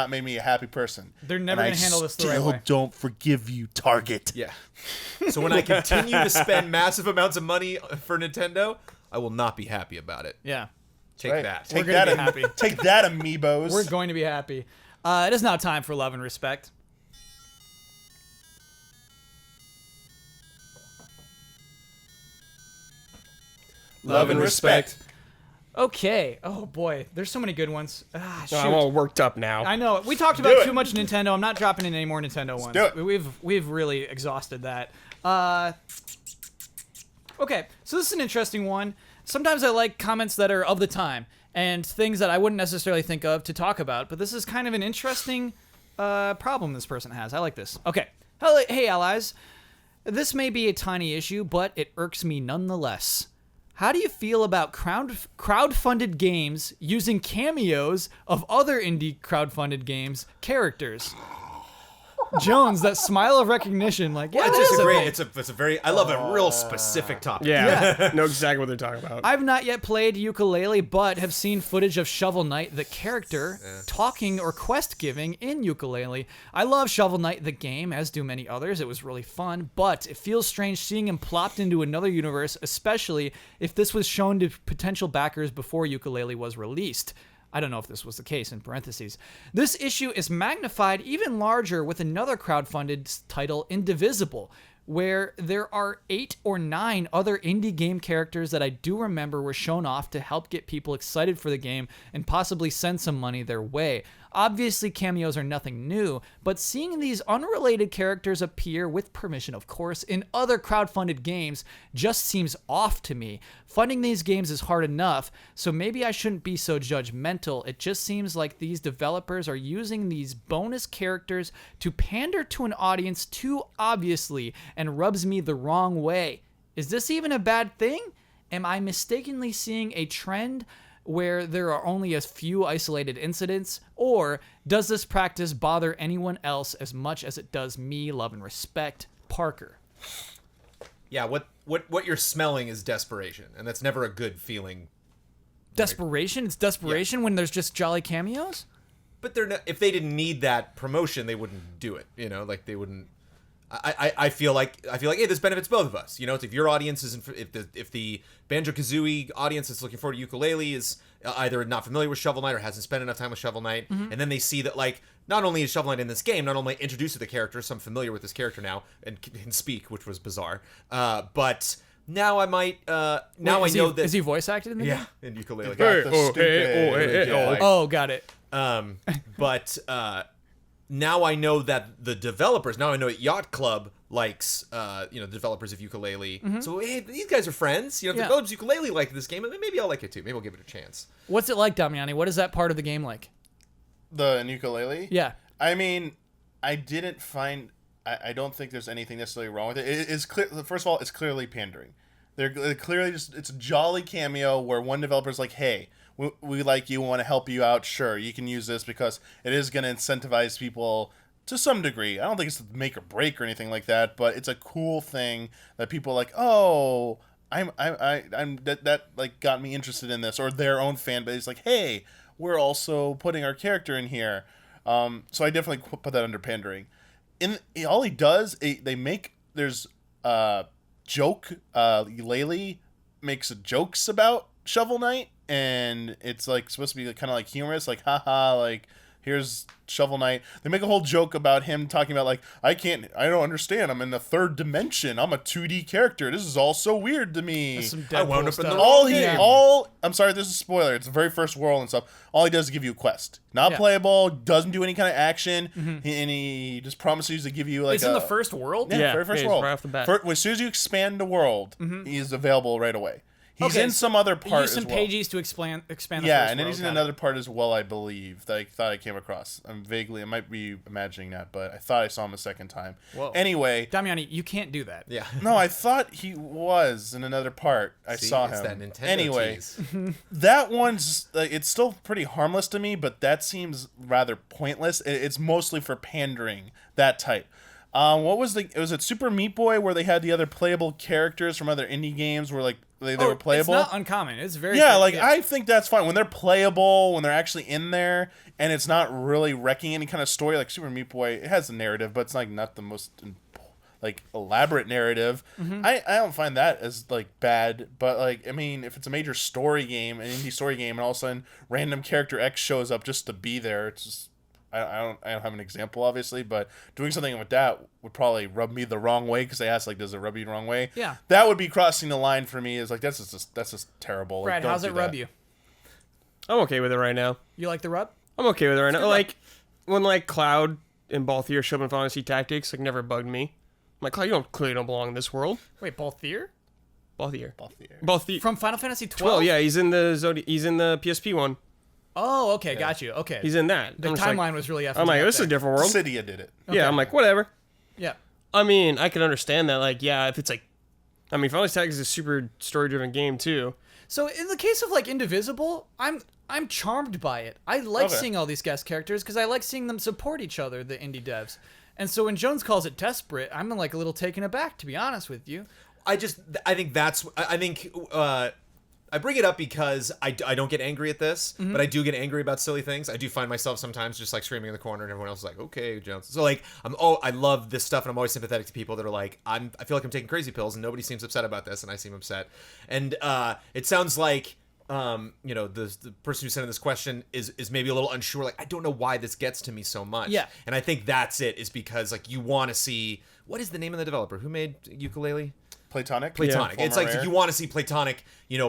made me a happy person. They're never And gonna handle this the right still way. don't forgive you, Target. Yeah. So when I continue to spend massive amounts of money for Nintendo, I will not be happy about it. Yeah, Take Right. that. Take gonna that, be happy. Take that, amiibos. we're going to be happy. It is now time for love and respect. Love and respect. Okay. Oh boy, there's so many good ones. Shoot. I'm all worked up now. I know. We talked about too much Nintendo. I'm not dropping in any more Nintendo ones. do it. We've really exhausted that. Okay, so this is an interesting one. Sometimes I like comments that are of the time and things that I wouldn't necessarily think of to talk about, but this is kind of an interesting problem this person has. I like this. Okay. Hey, allies. This may be a tiny issue, but it irks me nonetheless. How do you feel about crowd-funded games using cameos of other indie crowd-funded games characters? Jones, that smile of recognition, like, yeah, It's this just is a a great. thing. It's a very. I love a real specific topic. Yeah, know exactly what they're talking about. I've not yet played Yooka-Laylee, but have seen footage of Shovel Knight, the character, talking or quest giving in Yooka-Laylee. I love Shovel Knight, the game, as do many others. It was really fun, but it feels strange seeing him plopped into another universe, especially if this was shown to potential backers before Yooka-Laylee was released. I don't know if this was the case, in parentheses. This issue is magnified even larger with another crowdfunded title, Indivisible, where there are 8 or 9 other indie game characters that I do remember were shown off to help get people excited for the game and possibly send some money their way. Obviously, cameos are nothing new, but seeing these unrelated characters appear, with permission of course, in other crowdfunded games just seems off to me. Funding these games is hard enough, so maybe I shouldn't be so judgmental. It just seems like these developers are using these bonus characters to pander to an audience too obviously and rubs me the wrong way. Is this even a bad thing? Am I mistakenly seeing a trend where there are only a few isolated incidents, or does this practice bother anyone else as much as it does me? Love and respect, Parker. Yeah, what you're smelling is desperation, and that's never a good feeling. Desperation? It's desperation when there's just jolly cameos? But they're not, if they didn't need that promotion, they wouldn't do it. You know, like they wouldn't. I feel like hey, this benefits both of us. You know, if your audience isn't, if the Banjo-Kazooie audience that's looking forward to Yooka-Laylee is either not familiar with Shovel Knight or hasn't spent enough time with Shovel Knight, and then they see that like not only is Shovel Knight in this game, not only introduced to the character, so I'm familiar with this character now and can speak, which was bizarre, but now I might I know that Is he voice acted in the game? in Yooka-Laylee. Oh, got it. But now I know that the developers, now I know that Yacht Club likes, the developers of Yooka-Laylee. So, hey, these guys are friends. You know, if the developers of Yooka-Laylee like this game, maybe I'll like it too. Maybe I'll give it a chance. What's it like, Damiani? What is that part of the game like? The Yooka-Laylee? Yeah. I mean, I didn't find... I don't think there's anything necessarily wrong with it. It's clear. First of all, it's clearly pandering. They're clearly just... It's a jolly cameo where one developer's like, hey... We like you, want to help you out, sure, you can use this because it is going to incentivize people to some degree. I don't think it's make or break or anything like that, but it's a cool thing that people are like, oh, I'm that like got me interested in this, or their own fan base like, hey, we're also putting our character in here. So I definitely put that under pandering. All he does, there's joke, Laylee makes jokes about Shovel Knight, and it's like supposed to be kind of like humorous, like haha, like here's Shovel Knight. They make a whole joke about him talking about like I don't understand, I'm in the third dimension, I'm a 2D character, this is all so weird to me. That's some I wound Deadpool up in stuff. the I'm sorry, this is a spoiler, it's the very first world and stuff. All he does is give you a quest, not playable, doesn't do any kind of action, and he just promises to give you like It's in the first world? yeah, very first world right off the bat. As soon as you expand the world, he's available right away. He's in some other part Use some as well. pages to expand the first Yeah, and then world. he's in Got it. another part as well, I believe, that I thought I came across. I might be imagining that, but I thought I saw him a second time. Whoa. Anyway, Damiani, you can't do that. Yeah. no, I thought he was in another part. I See, saw it's him. that Nintendo Anyway, tease. that one's it's still pretty harmless to me, but that seems rather pointless. It's mostly for pandering, that type. Was it Super Meat Boy where they had the other playable characters from other indie games where like they were playable? It's not uncommon. It's very I think that's fine when they're playable, when they're actually in there, and it's not really wrecking any kind of story. Like Super Meat Boy, it has a narrative, but it's like not the most like elaborate narrative. I don't find that as like bad, but like I mean, if it's a major story game, an indie story game, and all of a sudden random character X shows up just to be there, it's just I don't have an example obviously, but doing something with that would probably rub me the wrong way because they asked like, does it rub you the wrong way? Yeah, that would be crossing the line for me. Is like that's just terrible. Brad, like, how's it rub you? I'm okay with it right now. You like the rub? I'm okay with it right now. Like when like Cloud and Balthier showed up in Final Fantasy Tactics, like never bugged me. I'm like, Cloud, clearly don't belong in this world. Wait, Balthier? Balthier. From Final Fantasy 12? Well, yeah, he's in the He's in the PSP one. Oh, okay, got you. Okay. He's in that. The I'm just timeline like, was really effing I'm like, up this is a there. different world. Cydia did it. Yeah, I'm like, whatever. Yeah. I mean, I can understand that. Like, yeah, if it's like, I mean, Final Fantasy Tactics is a super story-driven game too. So in the case of like Indivisible, I'm charmed by it. I like seeing all these guest characters because I like seeing them support each other, the indie devs. And so when Jones calls it desperate, I'm like a little taken aback, to be honest with you. I bring it up because I don't get angry at this, but I do get angry about silly things. I do find myself sometimes just like screaming in the corner, and everyone else is like, "Okay, Jones." So like, I love this stuff, and I'm always sympathetic to people that are like, I feel like I'm taking crazy pills, and nobody seems upset about this, and I seem upset. And it sounds like, the person who sent in this question is maybe a little unsure. Like, I don't know why this gets to me so much. Yeah. And I think that's it. Is because like you want to see what is the name of the developer who made Yooka-Laylee? Platonic. Platonic. It's like Rare. you want to see Platonic,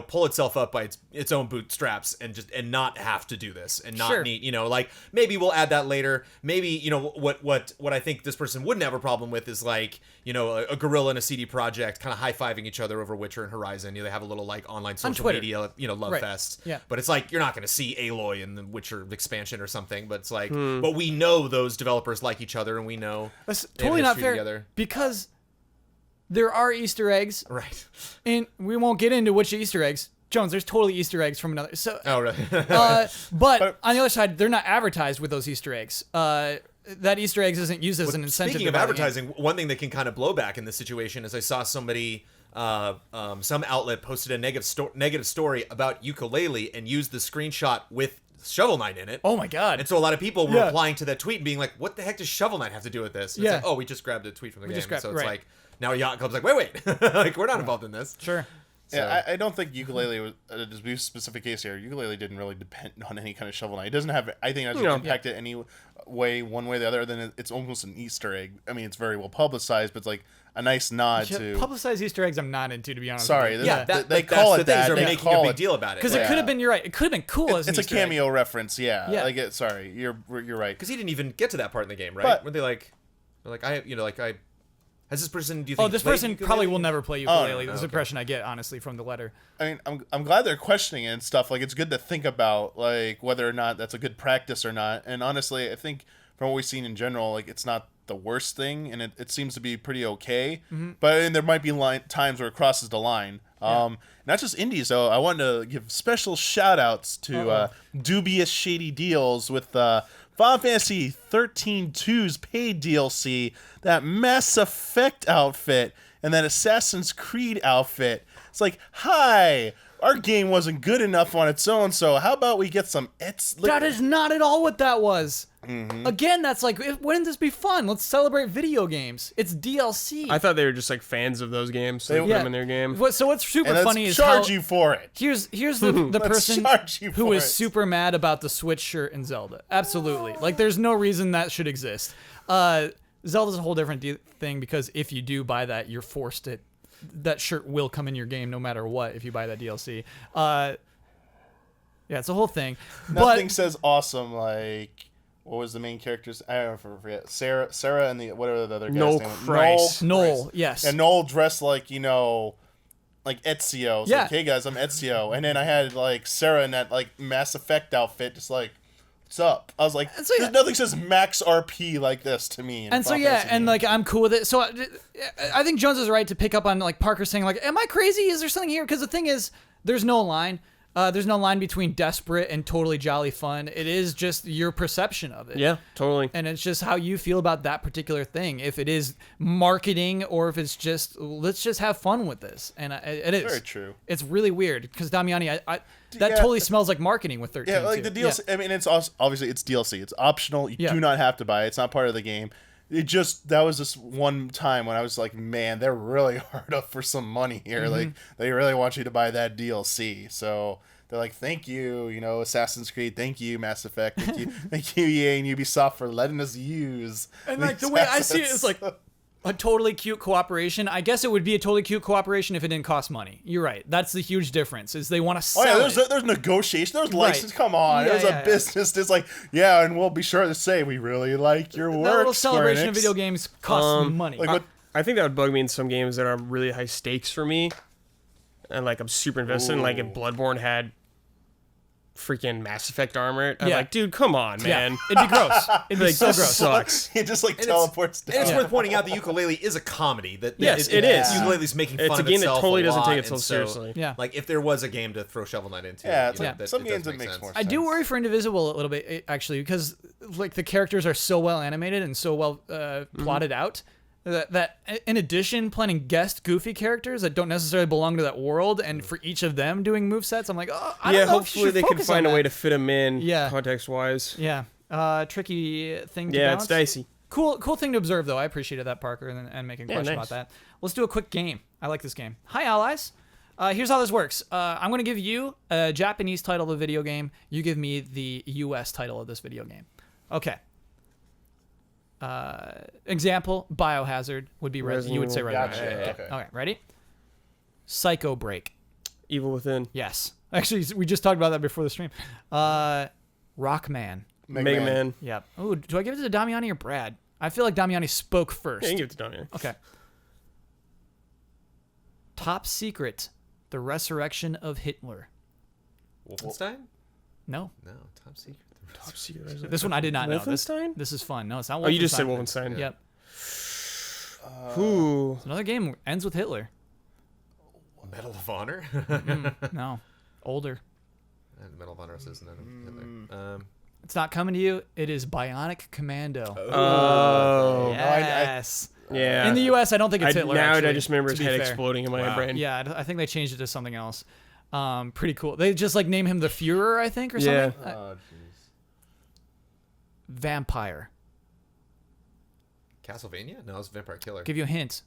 pull itself up by its own bootstraps and not have to do this and not Sure. need, like maybe we'll add that later. Maybe, what I think this person wouldn't have a problem with is like, a Guerrilla and a CD Projekt kind of high-fiving each other over Witcher and Horizon. They have a little like online social Twitter. media, love Right. fest. Yeah. But it's like you're not going to see Aloy in the Witcher expansion or something, but it's like but we know those developers like each other and we know That's they have totally not history fair together. because there are Easter eggs, Right. and we won't get into which Easter eggs. Jones, there's totally Easter eggs from another. So, Oh, really? but on the other side, they're not advertised with those Easter eggs. That Easter eggs isn't used as an incentive. Speaking to of buy the game. advertising, one thing that can kind of blow back in this situation is I saw somebody, some outlet posted a negative story about Yooka-Laylee and used the screenshot with Shovel Knight in it. Oh my god! And so a lot of people were Yeah. replying to that tweet and being like, "What the heck does Shovel Knight have to do with this?" And Yeah. It's like, "Oh, we just grabbed a tweet from the game." just grabbed- So it's right. like now Yacht Club's like, "Wait, like we're not involved in this." Sure. Yeah, I don't think Yooka-Laylee was to be specific case here. Yooka-Laylee didn't really depend on any kind of Shovel Knight. It doesn't have. I think it doesn't impact it any way, one way or the other. Then it's almost an Easter egg. I mean, it's very well publicized, but it's like a nice nod to. Publicized Easter eggs, I'm not into, to be honest. Sorry, with you. yeah, That, they like, call that's it the things that. They're They making a call big it- deal about it. because it could have been. You're right. It could have been cool as an It's a Easter egg. cameo reference. Yeah. Yeah. Like it. Sorry, you're right. Because he didn't even get to that part in the game, right? But- Were they like I. Has this person? Do you think? Oh, this played person Yooka-Laylee? probably will never play no, Yooka-Laylee. This is the okay. impression I get, honestly, from the letter. I mean, I'm glad they're questioning it and stuff. Like, it's good to think about, like, whether or not that's a good practice or not. And honestly, I think from what we've seen in general, like, it's not the worst thing, and it seems to be pretty okay. But and there might be times where it crosses the line. Not just indies, though. I wanted to give special shout-outs to dubious, shady deals with Final Fantasy 13-2's paid DLC, that Mass Effect outfit, and that Assassin's Creed outfit. It's like, hi, our game wasn't good enough on its own, so how about we get some... That is not at all what that was. Again, that's like, wouldn't this be fun? Let's celebrate video games. It's DLC. I thought they were just like fans of those games, so they put them in their game. So what's super and let's funny is charge how, you for it. Here's the person charge you who for is it. super mad about the Switch shirt in Zelda. Absolutely. Like, there's no reason that should exist. Zelda's a whole different thing because if you do buy that, you're forced to... That shirt will come in your game no matter what if you buy that DLC. Yeah, it's a whole thing. Nothing says awesome like... What was the main character's? I don't forget. Sarah, and the whatever the other guy's Noel name was. Christ. Noel, yes. And Noel dressed like like Ezio. It's Yeah. like, hey guys, I'm Ezio. And then I had like Sarah in that like Mass Effect outfit, just like, what's up? I was like, so, yeah. there's nothing says max RP like this to me. in And so Final yeah, Fantasy and games. like I'm cool with it. So I think Jones is right to pick up on like Parker saying like, "Am I crazy? Is there something here?" Because the thing is, there's no line. There's no line between desperate and totally jolly fun. It is just your perception of it. Yeah, totally. And it's just how you feel about that particular thing. If it is marketing or if it's just, let's just have fun with this. And it is. Very true. It's really weird because Damiani, that Yeah. totally smells like marketing with 13. Yeah, like the too. DLC. I mean, it's also, obviously it's DLC. It's optional. You Yeah. do not have to buy it. It's not part of the game. That was just one time when I was like, man, they're really hard up for some money here. Like, they really want you to buy that DLC. So they're like, thank you, Assassin's Creed. Thank you, Mass Effect. Thank you, EA and Ubisoft for letting us use. And like the these way I see it assets." is like a totally cute cooperation. I guess it would be a totally cute cooperation if it didn't cost money. You're right. That's the huge difference is they want to sell Oh yeah, it. there's negotiation, there's license. Come on, Yeah, it was yeah. a business. It's like, yeah, and we'll be sure to say we really like your work. That little Square celebration Enix. of video games costs money. Like what? I think that would bug me in some games that are really high stakes for me, and like I'm super invested. And like if Bloodborne had freaking Mass Effect armor. I'm Yeah. like, dude, come on, man. It'd be gross. It'd be Like, so this gross. sucks. It just like And teleports And it's down. worth pointing out the ukulele is a comedy. That Yes, it is. Ukulele's making fun It's a of game that itself totally a doesn't lot, take itself and so, seriously. Yeah. Like if there was a game to throw Shovel Knight into, Yeah, it's you know, like that- some it does games it make makes sense. more I sense. do worry for Indivisible a little bit, actually, because like the characters are so well animated and so well plotted out that in addition, planning guest goofy characters that don't necessarily belong to that world, and for each of them doing movesets, I'm like, oh, I Yeah, don't know if you hopefully should they can focus find on a way that. to fit them in Yeah. context-wise. Yeah, tricky thing to Yeah, balance. it's dicey. Cool thing to observe, though. I appreciated that, Parker, and making a Yeah, question nice. about that. Let's do a quick game. I like this game. Hi, allies. Here's how this works. I'm going to give you a Japanese title of a video game. You give me the U.S. title of this video game. Okay. Example, Biohazard would be Resident you would say Evil. Resident Gotcha. Evil. Okay. Okay, ready? Psycho Break. Evil Within. Yes. Actually, we just talked about that before the stream. Rockman. Mega Man. Yep. Oh, do I give it to Damiani or Brad? I feel like Damiani spoke first. Yeah, you can give it to Damian. Okay. Top Secret, The Resurrection of Hitler. Wolfenstein? No, No, top secret. Top secret. this one I did not know. Wolfenstein? This is fun. No, it's not Wolfenstein. Oh, you just said Wolfenstein. Yep. Ooh. It's another game ends with Hitler. Medal of Honor. No, older. And Medal of Honor says no. Hitler. It's not coming to you. It is Bionic Commando. Oh. Yes. Yeah. In the U.S., I don't think it's Hitler. Now actually, I just remember to his be head fair. exploding in my Wow. brain. Yeah, I think they changed it to something else. Pretty cool. They just like name him the Führer, I think, or Yeah. something. Oh, jeez. Vampire. Castlevania? No, it's Vampire Killer. Give you a hint.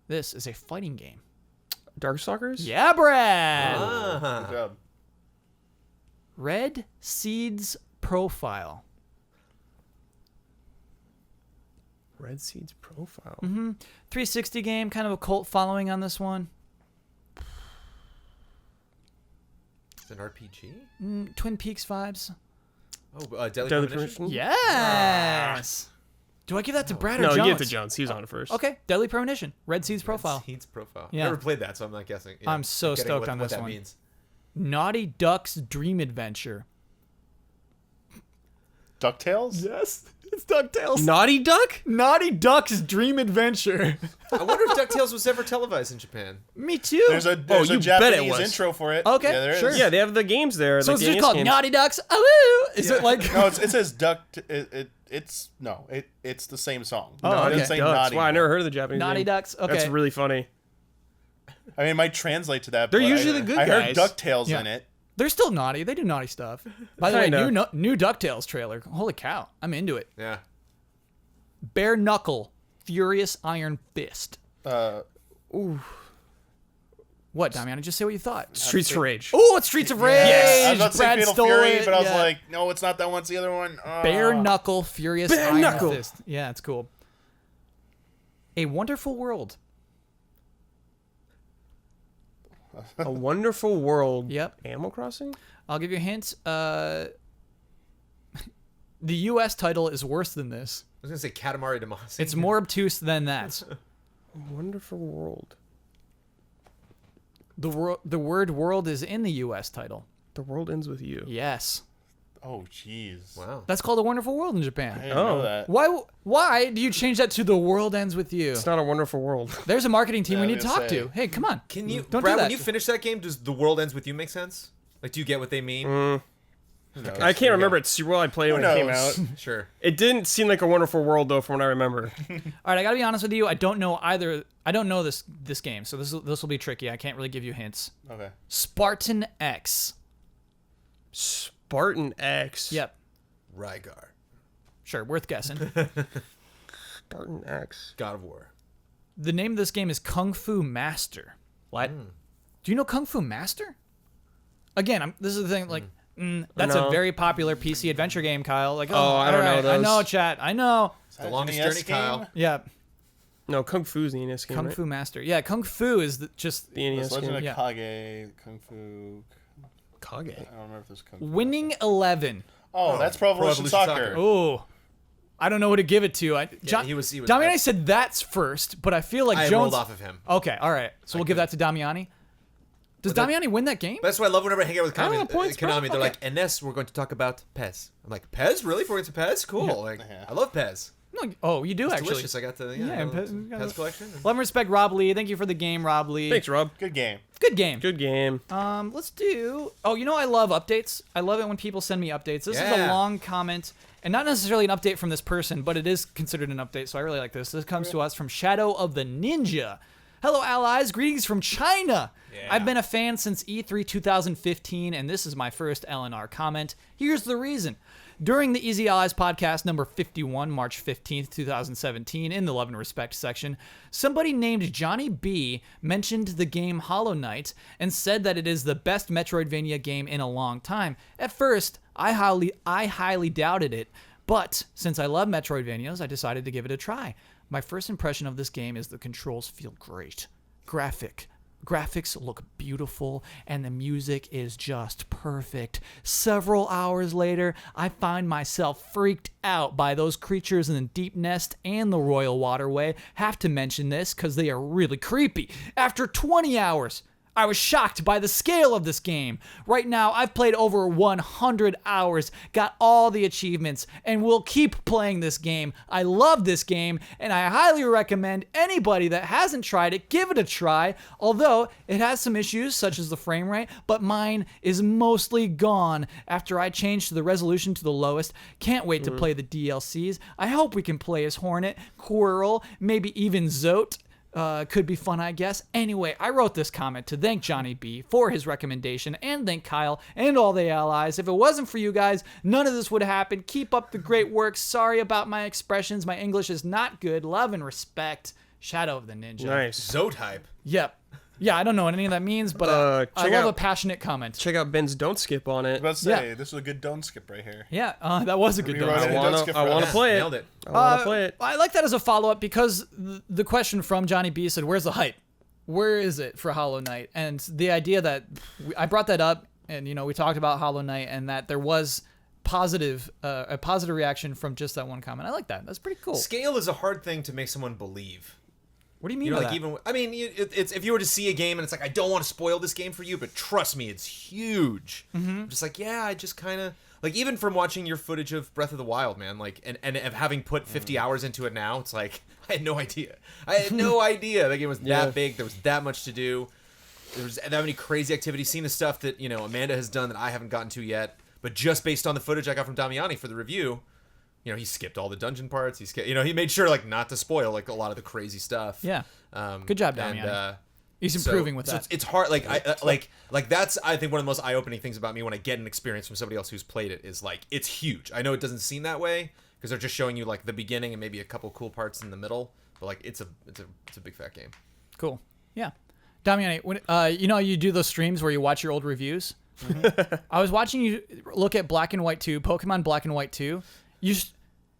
This is a fighting game. Darkstalkers? Yeah, Brad. Good job. Red Seeds Profile. Red Seeds Profile. 360 game, kind of a cult following on this one. It's an RPG? Twin Peaks vibes. Oh, Deadly Deadly Premonition? Premonition? Yes. Do I give that to Brad or No, Jones? you give it to Jones. He was on it first. Okay, Deadly Premonition. Red Seeds Profile. Seeds Profile. Yeah. Never played that, so I'm not guessing. Yeah, I'm so getting stoked what, on what this that one. means. Naughty Duck's Dream Adventure. DuckTales? Yes, it's DuckTales. Naughty Duck? Naughty Duck's Dream Adventure. I wonder if DuckTales was ever televised in Japan. Me too. There's a you bet it Japanese was. intro for it. Okay, yeah, there is. sure. Yeah, they have the games there. so like it's the just NES called games. Naughty Ducks. Oh, is it like? No, it says Duck. It's the same song. Oh, No, it okay. doesn't say Ducks. Naughty. Wow, I never heard of the Japanese Naughty name. Ducks. Okay. That's really funny. I mean, it might translate to that. They're but usually the good I heard guys. DuckTales Yeah. in it. They're still naughty. They do naughty stuff. By the way, Kinda. new DuckTales trailer. Holy cow. I'm into it. Yeah. Bare Knuckle, Furious Iron Fist. Ooh. What, Damian? Just say what you thought. Streets for Rage. Oh, it's Streets of Rage. I was about to say Brad Fatal stole Fury, it. but I was Yeah. like, no, it's not that one. It's the other one. Bare Knuckle, Furious Bare Iron Knuckle. Fist. Yeah, it's cool. A Wonderful World. A Wonderful World. Yep. Animal Crossing? I'll give you a hint. The U.S. title is worse than this. I was going to say Katamari Damacy. It's more obtuse than that. A Wonderful World. The word world is in the U.S. title. The World Ends With You. Yes. Oh, jeez. Wow. That's called A Wonderful World in I Japan. didn't Oh. know that. Why do you change that to The World Ends With You? It's not a wonderful world. There's a marketing team Yeah, we I need was to gonna talk say. to. Hey, come on. Can you, Don't Brad, do that. when you finish that game, does The World Ends With You make sense? Like, do you get what they mean? I can't remember it super well. I played it when it came knows? out. Sure. It didn't seem like a wonderful world though, from what I remember. All right, I gotta be honest with you. I don't know either. I don't know this game, so this will be tricky. I can't really give you hints. Okay. Spartan X. Spartan X. Yep. Rygar. Sure, worth guessing. Spartan X. God of War. The name of this game is Kung Fu Master. What? Do you know Kung Fu Master? Again, this is the thing. Like, that's a No. very popular PC adventure game, Kyle. Like, I don't know alright, I those. know, chat. I know. The Longest NES Journey, game? Kyle. Yeah, No, Kung Fu's the NES game. Kung right? Fu Master. Yeah, Kung Fu is just The NES This Legend game. of Yeah. Kage, Kung Fu. Kage. I don't remember if there's Kung Fu. Winning 11. Oh, that's Pro Evolution Soccer. Oh, I don't know who to give it to. John, he was- Damiani said that's first, but I feel like I Jones. rolled off of him. Okay, all right. So we'll give that to Damiani. Does Damiani win that game? That's why I love whenever I hang out with I don't know, Konami. points, bro. Konami, they're Okay. like, NES, we're going to talk about Pez. I'm like, Pez? Really? We're into Pez? Cool. Like, I love Pez. No, oh, you do It's actually. delicious. I got the Pez collection. Love and respect, Rob Lee. Thank you for the game, Rob Lee. Thanks, Rob. Good game. Good game. Good game. Let's do. Oh, you know I love updates. I love it when people send me updates. This is a Yeah. long comment, and not necessarily an update from this person, but it is considered an update. So I really like this. This comes to us from Shadow of the Ninja. Hello, allies. Greetings from China. Yeah. I've been a fan since E3 2015, and this is my first LNR comment. Here's the reason. During the Easy Allies podcast number 51, March 15th, 2017, in the Love and Respect section, somebody named Johnny B mentioned the game Hollow Knight and said that it is the best Metroidvania game in a long time. At first, I highly doubted it, but since I love Metroidvanias, I decided to give it a try. My first impression of this game is the controls feel great. Graphics look beautiful, and the music is just perfect. Several hours later, I find myself freaked out by those creatures in the Deep Nest and the Royal Waterway. Have to mention this because they are really creepy. After 20 hours, I was shocked by the scale of this game. Right now, I've played over 100 hours, got all the achievements, and will keep playing this game. I love this game, and I highly recommend anybody that hasn't tried it, give it a try. Although, it has some issues, such as the frame rate, but mine is mostly gone after I changed the resolution to the lowest. Can't wait to play the DLCs. I hope we can play as Hornet, Quirrell, maybe even Zote. Could be fun, I guess. Anyway, I wrote this comment to thank Johnny B for his recommendation and thank Kyle and all the allies. If it wasn't for you guys, none of this would happen. Keep up the great work. Sorry about my expressions. My English is not good. Love and respect. Shadow of the Ninja. Nice. Zote hype. Yep. Yeah, I don't know what any of that means, but I check love out- a passionate comment. Check out Ben's Don't Skip on I it. was about to say, this was a good don't skip right here. Yeah, that was a good We done. wrote it. Don't skip I for want us. to play it. Nailed it. I want to play it. I like that as a follow-up because the question from Johnny B said, where's the hype? Where is it for Hollow Knight? And the idea that I brought that up, and we talked about Hollow Knight, and that there was a positive reaction from just that one comment. I like that. That's pretty cool. Scale is a hard thing to make someone believe. What do you mean You know, by like that? even I mean, it's if you were to see a game and it's like, I don't want to spoil this game for you, but trust me, it's huge. I'm just like, yeah, I just kind of like, even from watching your footage of Breath of the Wild, man, like, and of having put 50 hours into it now, it's like, I had no idea. I had no idea the game was that big. There was that much to do. There was that many crazy activities. Seeing the stuff that Amanda has done that I haven't gotten to yet, but just based on the footage I got from Damiani for the review. He skipped all the dungeon parts. He made sure like not to spoil like a lot of the crazy stuff. Yeah. Good job, and, Damiani. He's improving with that. It's hard. Like like that's I think one of the most eye-opening things about me when I get an experience from somebody else who's played it is like it's huge. I know it doesn't seem that way because they're just showing you like the beginning and maybe a couple cool parts in the middle, but like it's a big fat game. Cool. Yeah. Damiani, when you do those streams where you watch your old reviews? I was watching you look at Black and White 2, Pokemon Black and White 2.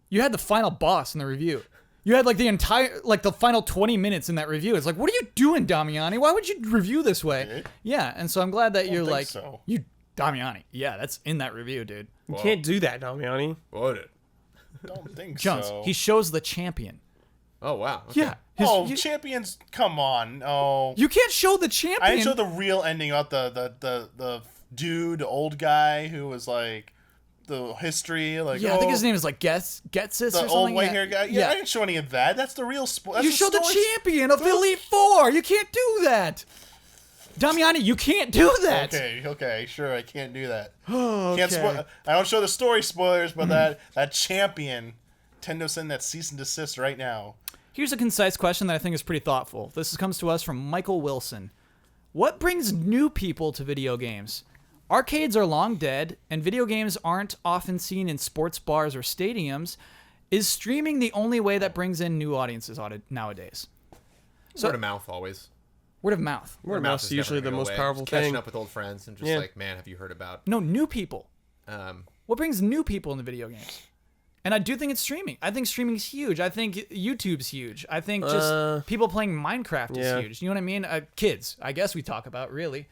You had the final boss in the review. You had like the final 20 minutes in that review. It's like, what are you doing, Damiani? Why would you review this way? Really? Yeah, and so I'm glad that you're think like, so. Damiani. Yeah, that's in that review, dude. You can't do that, Damiani. What? Don't think Jones, so. he shows the champion. Oh wow. Okay. Yeah. Champions! Come on! Oh, You can't show the champion. I didn't show the real ending about the dude, old guy who was like the history. Like, I think his name is like Getsis or the something. old white hair guy. Yeah, I didn't show any of that. That's the real. You showed the champion of the Elite Four. You can't do that. Damiani, you can't do that. Okay, sure, I can't do that. Okay. Can't I don't show the story spoilers, but that champion, Nintendo send that cease and desist right now. Here's a concise question that I think is pretty thoughtful. This comes to us from Michael Wilson. What brings new people to video games? Arcades are long dead, and video games aren't often seen in sports bars or stadiums. Is streaming the only way that brings in new audiences nowadays? Word of mouth always. Word of mouth. Word of mouth is usually the never gonna most go away. powerful Just catching thing. up with old friends and just Yeah. like, man, have you heard about? No, new people. Um, What brings new people into video games? And I do think it's streaming. I think streaming's huge. I think YouTube's huge. I think just people playing Minecraft yeah. is huge. You know what I mean? Kids, I guess we talk about, really.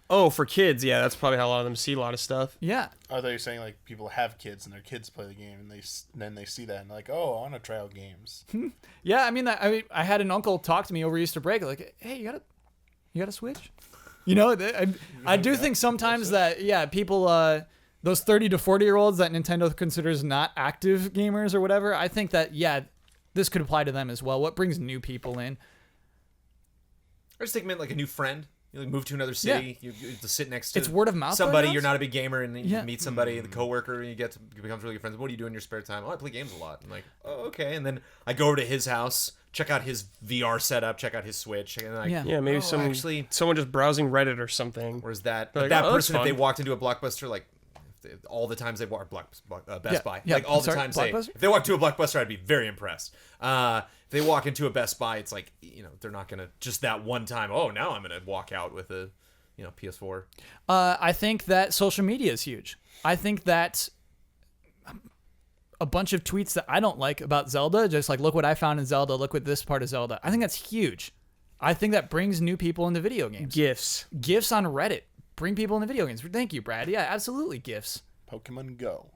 Oh, for kids, yeah, that's probably how a lot of them see a lot of stuff. Yeah. Are they saying like people have kids and their kids play the game and then they see that and like, oh, I want to try out games. Yeah, I mean, I had an uncle talk to me over Easter break, like, hey, you got a Switch? You know, I do think sometimes that, yeah, people, those 30 to 40-year-olds that Nintendo considers not active gamers or whatever, I think that, yeah, this could apply to them as well. What brings new people in? I just think, like a new friend. You like move to another city. You get to sit next to It's word of mouth. somebody. right now? You're not a big gamer, and then you Yeah. meet somebody, the coworker, and you become really good friends. What do you do in your spare time? Oh, I play games a lot. I'm like, oh, okay. And then I go over to his house, check out his VR setup, check out his Switch, and like, Yeah. Yeah, maybe actually, someone just browsing Reddit or something. where's that? Like, that oh, that's person, if they fun. walked into a Blockbuster, like all the times they walk Best Buy, yeah, like all I'm sorry, the times Blockbuster? if they walk to a Blockbuster, I'd be very impressed. If they walk into a Best Buy, it's like, they're not gonna just that one time. Oh, now I'm gonna walk out with a PS4. I think that social media is huge. I think that a bunch of tweets that I don't like about Zelda, just like, look what I found in Zelda, look what this part of Zelda. I think that's huge. I think that brings new people into video games. GIFs. GIFs on Reddit bring people into video games. Thank you, Brad. Yeah, absolutely, GIFs. Pokemon Go.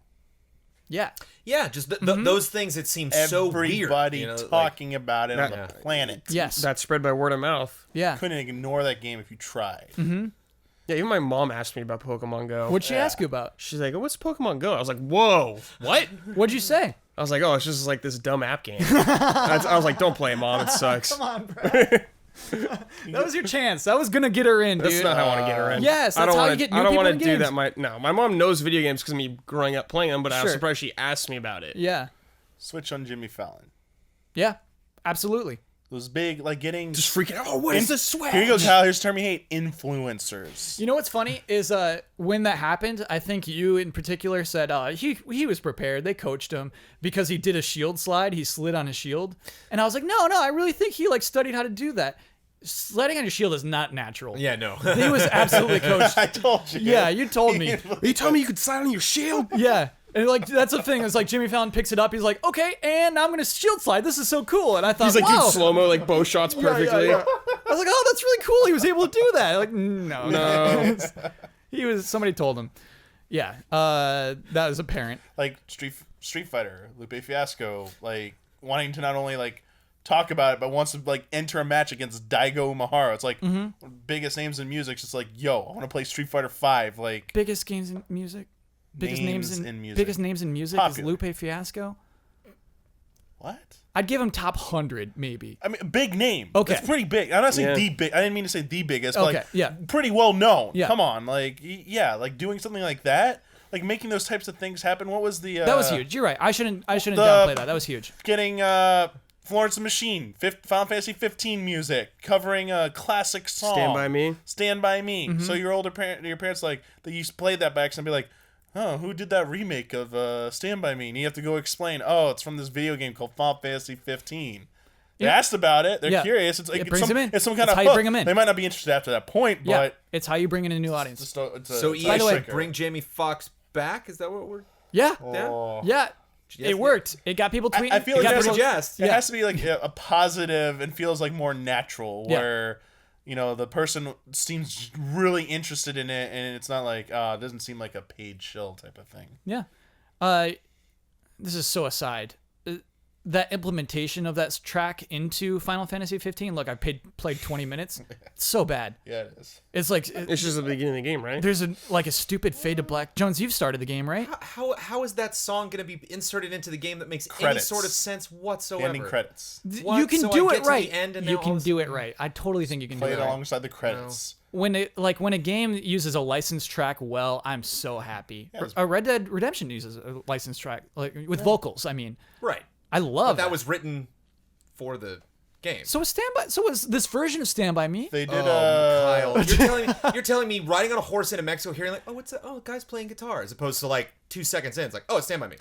Yeah. Yeah, just those things. It seems so weird. Everybody talking about it on Yeah. the planet. Yes. That spread by word of mouth. Yeah. Couldn't ignore that game if you tried. Yeah, even my mom asked me about Pokemon Go. What'd she ask you about? She's like, oh, what's Pokemon Go? I was like, whoa. What? What'd you say? I was like, oh, it's just like this dumb app game. I was like, don't play it, Mom. It sucks. Come on, Brad. That was your chance. That was gonna get her in, dude. That's not how I want to get her in. Yes, that's I don't how wanna, you get new I don't people wanna in do games. that. My mom knows video games because of me growing up playing them, but I was Sure. surprised she asked me about it. Yeah. Switch on Jimmy Fallon. Yeah. Absolutely. Those big, like getting. Just freaking out. Oh, what is the Switch? Here you go, Kyle. Here's the term you hate: influencers. You know what's funny is when that happened, I think you in particular said he was prepared. They coached him because he did a shield slide. He slid on his shield, and I was like, no, I really think he like studied how to do that. Sliding on your shield is not natural. Yeah, no. He was absolutely coached. I told you. Yeah, you told me. Are you telling me you could slide on your shield? Yeah. And like that's the thing. It's like Jimmy Fallon picks it up. He's like, okay, and now I'm gonna shield slide. This is so cool. And I thought, He's like, wow. dude, slow mo, like bow shots perfectly. I was like, oh, that's really cool. He was able to do that. Like, no. He was. Somebody told him. Yeah. That was apparent. Like Street Fighter, Lupe Fiasco, like wanting to not only like talk about it, but wants to like enter a match against Daigo Umehara. It's like biggest names in music. Just like, yo, I want to play Street Fighter 5. Like Biggest games in music. Biggest names in music. Biggest names in music Popular. is Lupe Fiasco. what? I'd give him top 100 maybe. I mean, big name. Okay. It's pretty big. I'm not saying Yeah. the big. I didn't mean to say the biggest, but Okay, like, yeah. pretty well known. Yeah. Come on, like, yeah, like doing something like that, like making those types of things happen. What was the? That was huge. You're right. I shouldn't the- downplay that. That was huge. Getting Florence and the Machine, Final Fantasy 15 music, covering a classic song. Stand By Me. Stand by Me. Mm-hmm. So your parents like that you played that back and be like, oh, who did that remake of Stand By Me? And you have to go explain, oh, it's from this video game called Final Fantasy 15. They Yeah. asked about it. They're Yeah. curious. It's like It brings them in. It's some kind It's of how you hook. bring them in. They might not be interested after that point, Yeah. but It's how you bring in a new audience. it's a So it's EA a the way- should trigger. bring Jamie Foxx back? Is that what we're... Yeah. Oh. Yeah. It worked. It got people tweeting. I feel It like got that's people- suggest. It Yeah. has to be like a positive and feels like more natural, Yeah. where the person seems really interested in it, and it's not like it doesn't seem like a paid shill type of thing. Yeah. This is so aside. That implementation of that track into Final Fantasy 15. Look, I played 20 minutes. It's so bad. Yeah, it is. It's like It's just the beginning of the game, right? there's a stupid fade to black. Jones, you've started the game, right? How is that song going to be inserted into the game that makes any Credits. sort of sense The whatsoever? ending credits. What? You can So I do get it to the right. end and You now all can of a do it sudden- right. I totally think you can Play do it it right. alongside the credits. When a game uses a licensed track well, I'm so happy. it's- A Red Dead Redemption uses a licensed track like with vocals. I mean, Right. I love But that was written for the game. So was this version of Stand By Me? They did. Kyle, you're telling me riding on a horse into Mexico, hearing like, oh, guy's playing guitar, as opposed to like 2 seconds in, it's like, oh, it's Stand By Me.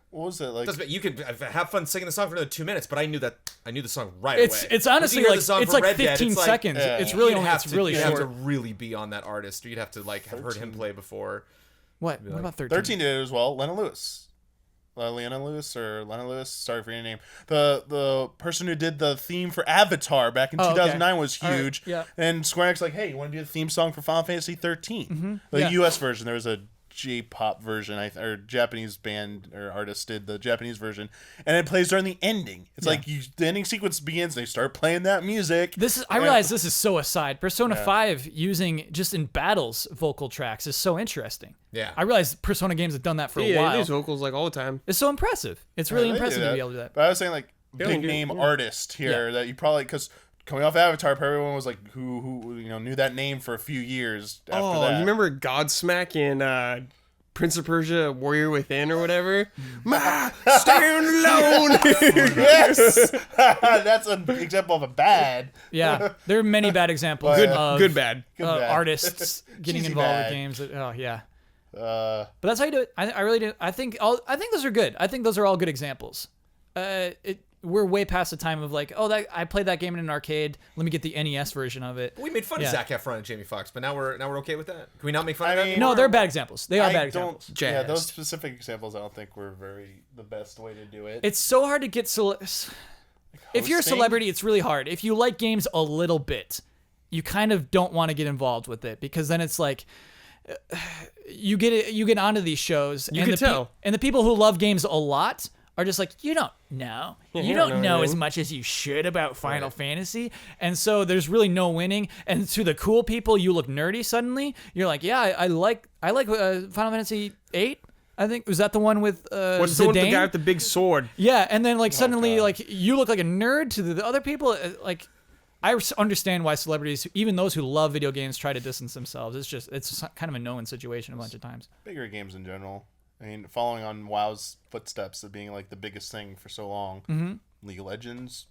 What was it like? Doesn't, you could have fun singing the song for another 2 minutes, but I knew the song right It's away. it's honestly If you hear like the song it's for like Red Dead, 15 it's like- seconds. Yeah. It's really you'd only have it's to, really you'd short. have to really be on that artist, or you'd have to like have heard him play before. What about 13? 13 did it as well. Lena Lewis. Sorry for your name. The person who did the theme for Avatar back in 2009 was All right, huge. yeah. And Square Enix like, hey, you want to do the theme song for Final Fantasy 13? The Yeah. U.S. version. There was a J-pop version, or Japanese band or artist did the Japanese version, and it plays during the ending. It's like the ending sequence begins, they start playing that music. I realize this is so aside. Persona 5 using just in battles vocal tracks is so interesting. Yeah. I realize Persona games have done that for a while. They use vocals like all the time. It's so impressive. It's really They do impressive to that. be able to do that. But I was saying like don't big do- name yeah. artist here that you probably, because coming off Avatar, everyone was like who knew that name for a few years after Oh, that. you remember Godsmack in Prince of Persia: Warrior Within or whatever? Ma, stand alone. Yes, that's an example of a bad. Yeah, there are many bad examples Good- of Good, bad. Good bad. artists getting Cheesy involved bad. with games. Oh yeah, Uh, but that's how you do it. I really do. I think those are good. I think those are all good examples. We're way past the time of like, I played that game in an arcade. Let me get the NES version of it. We made fun Yeah. of Zac Efron and Jamie Foxx, but now we're okay with that. Can we not make fun I of that? mean- anymore? No, they're bad examples. They are bad I examples. don't. Yeah, Jazz. those specific examples, I don't think were the best way to do it. It's so hard to get if you're a hosting? celebrity, it's really hard. If you like games a little bit, you kind of don't want to get involved with it because then it's like you get onto these shows You and can tell. and the people who love games a lot are just like, you don't know. You don't know as anything. much as you should about Final Fantasy. And so there's really no winning. And to the cool people, you look nerdy suddenly. You're like, yeah, I like Final Fantasy 8. I think was that the one with What's the one with the Zidane? guy with the big sword? Yeah, and then like suddenly God. like you look like a nerd to the other people. Like I understand why celebrities, even those who love video games, try to distance themselves. It's kind of a no-win situation a bunch of times. Bigger games in general. I mean, following on WoW's footsteps of being like the biggest thing for so long. Mm-hmm. League of Legends,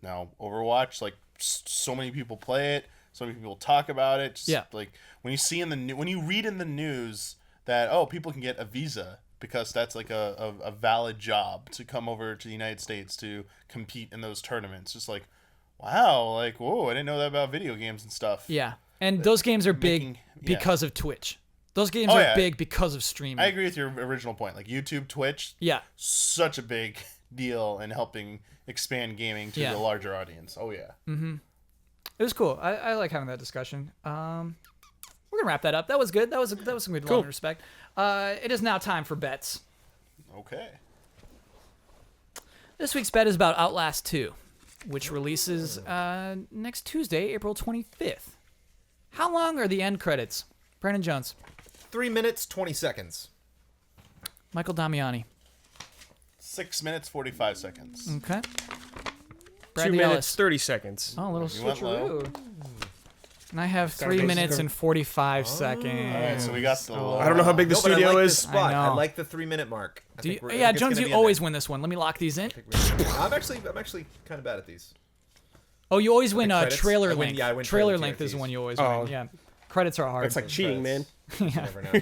now Overwatch. Like so many people play it. So many people talk about it. Just, Yeah. Like when you see when you read in the news that people can get a visa because that's like a valid job to come over to the United States to compete in those tournaments. Just like, wow, like whoa, I didn't know that about video games and stuff. Yeah, and those games are big Making- because of Twitch. Those games Oh, are yeah. big because of streaming. I agree with your original point. Like YouTube, Twitch, Yeah. such a big deal in helping expand gaming to Yeah. the larger audience. Oh yeah. It was cool. I like having that discussion. We're gonna wrap that up. That was good. That was some good love and respect. It is now time for bets. Okay. This week's bet is about Outlast 2, which releases next Tuesday, April 25th. How long are the end credits? Brandon Jones, 3 minutes 20 seconds. Michael Damiani. 6 minutes 45 seconds. Okay. 2 Bradley minutes, Ellis. 30 seconds. Oh, a little You went low. switcheroo. And I have 3 minutes and 45 seconds. All right, so we got the. I don't know how big the No, but I studio like is. this spot. I I, know. like the 3 minute mark. I Do you, think we're- I yeah, think it's Jones, gonna you be in always there. win this one. Let me lock these in. I'm actually kind of bad at these. Oh, you always win credits? trailer I win- length. yeah, I win trailer trailer length is the TRTs. one you always Oh. win. Yeah. Credits are hard. It's like cheating, man. You never know.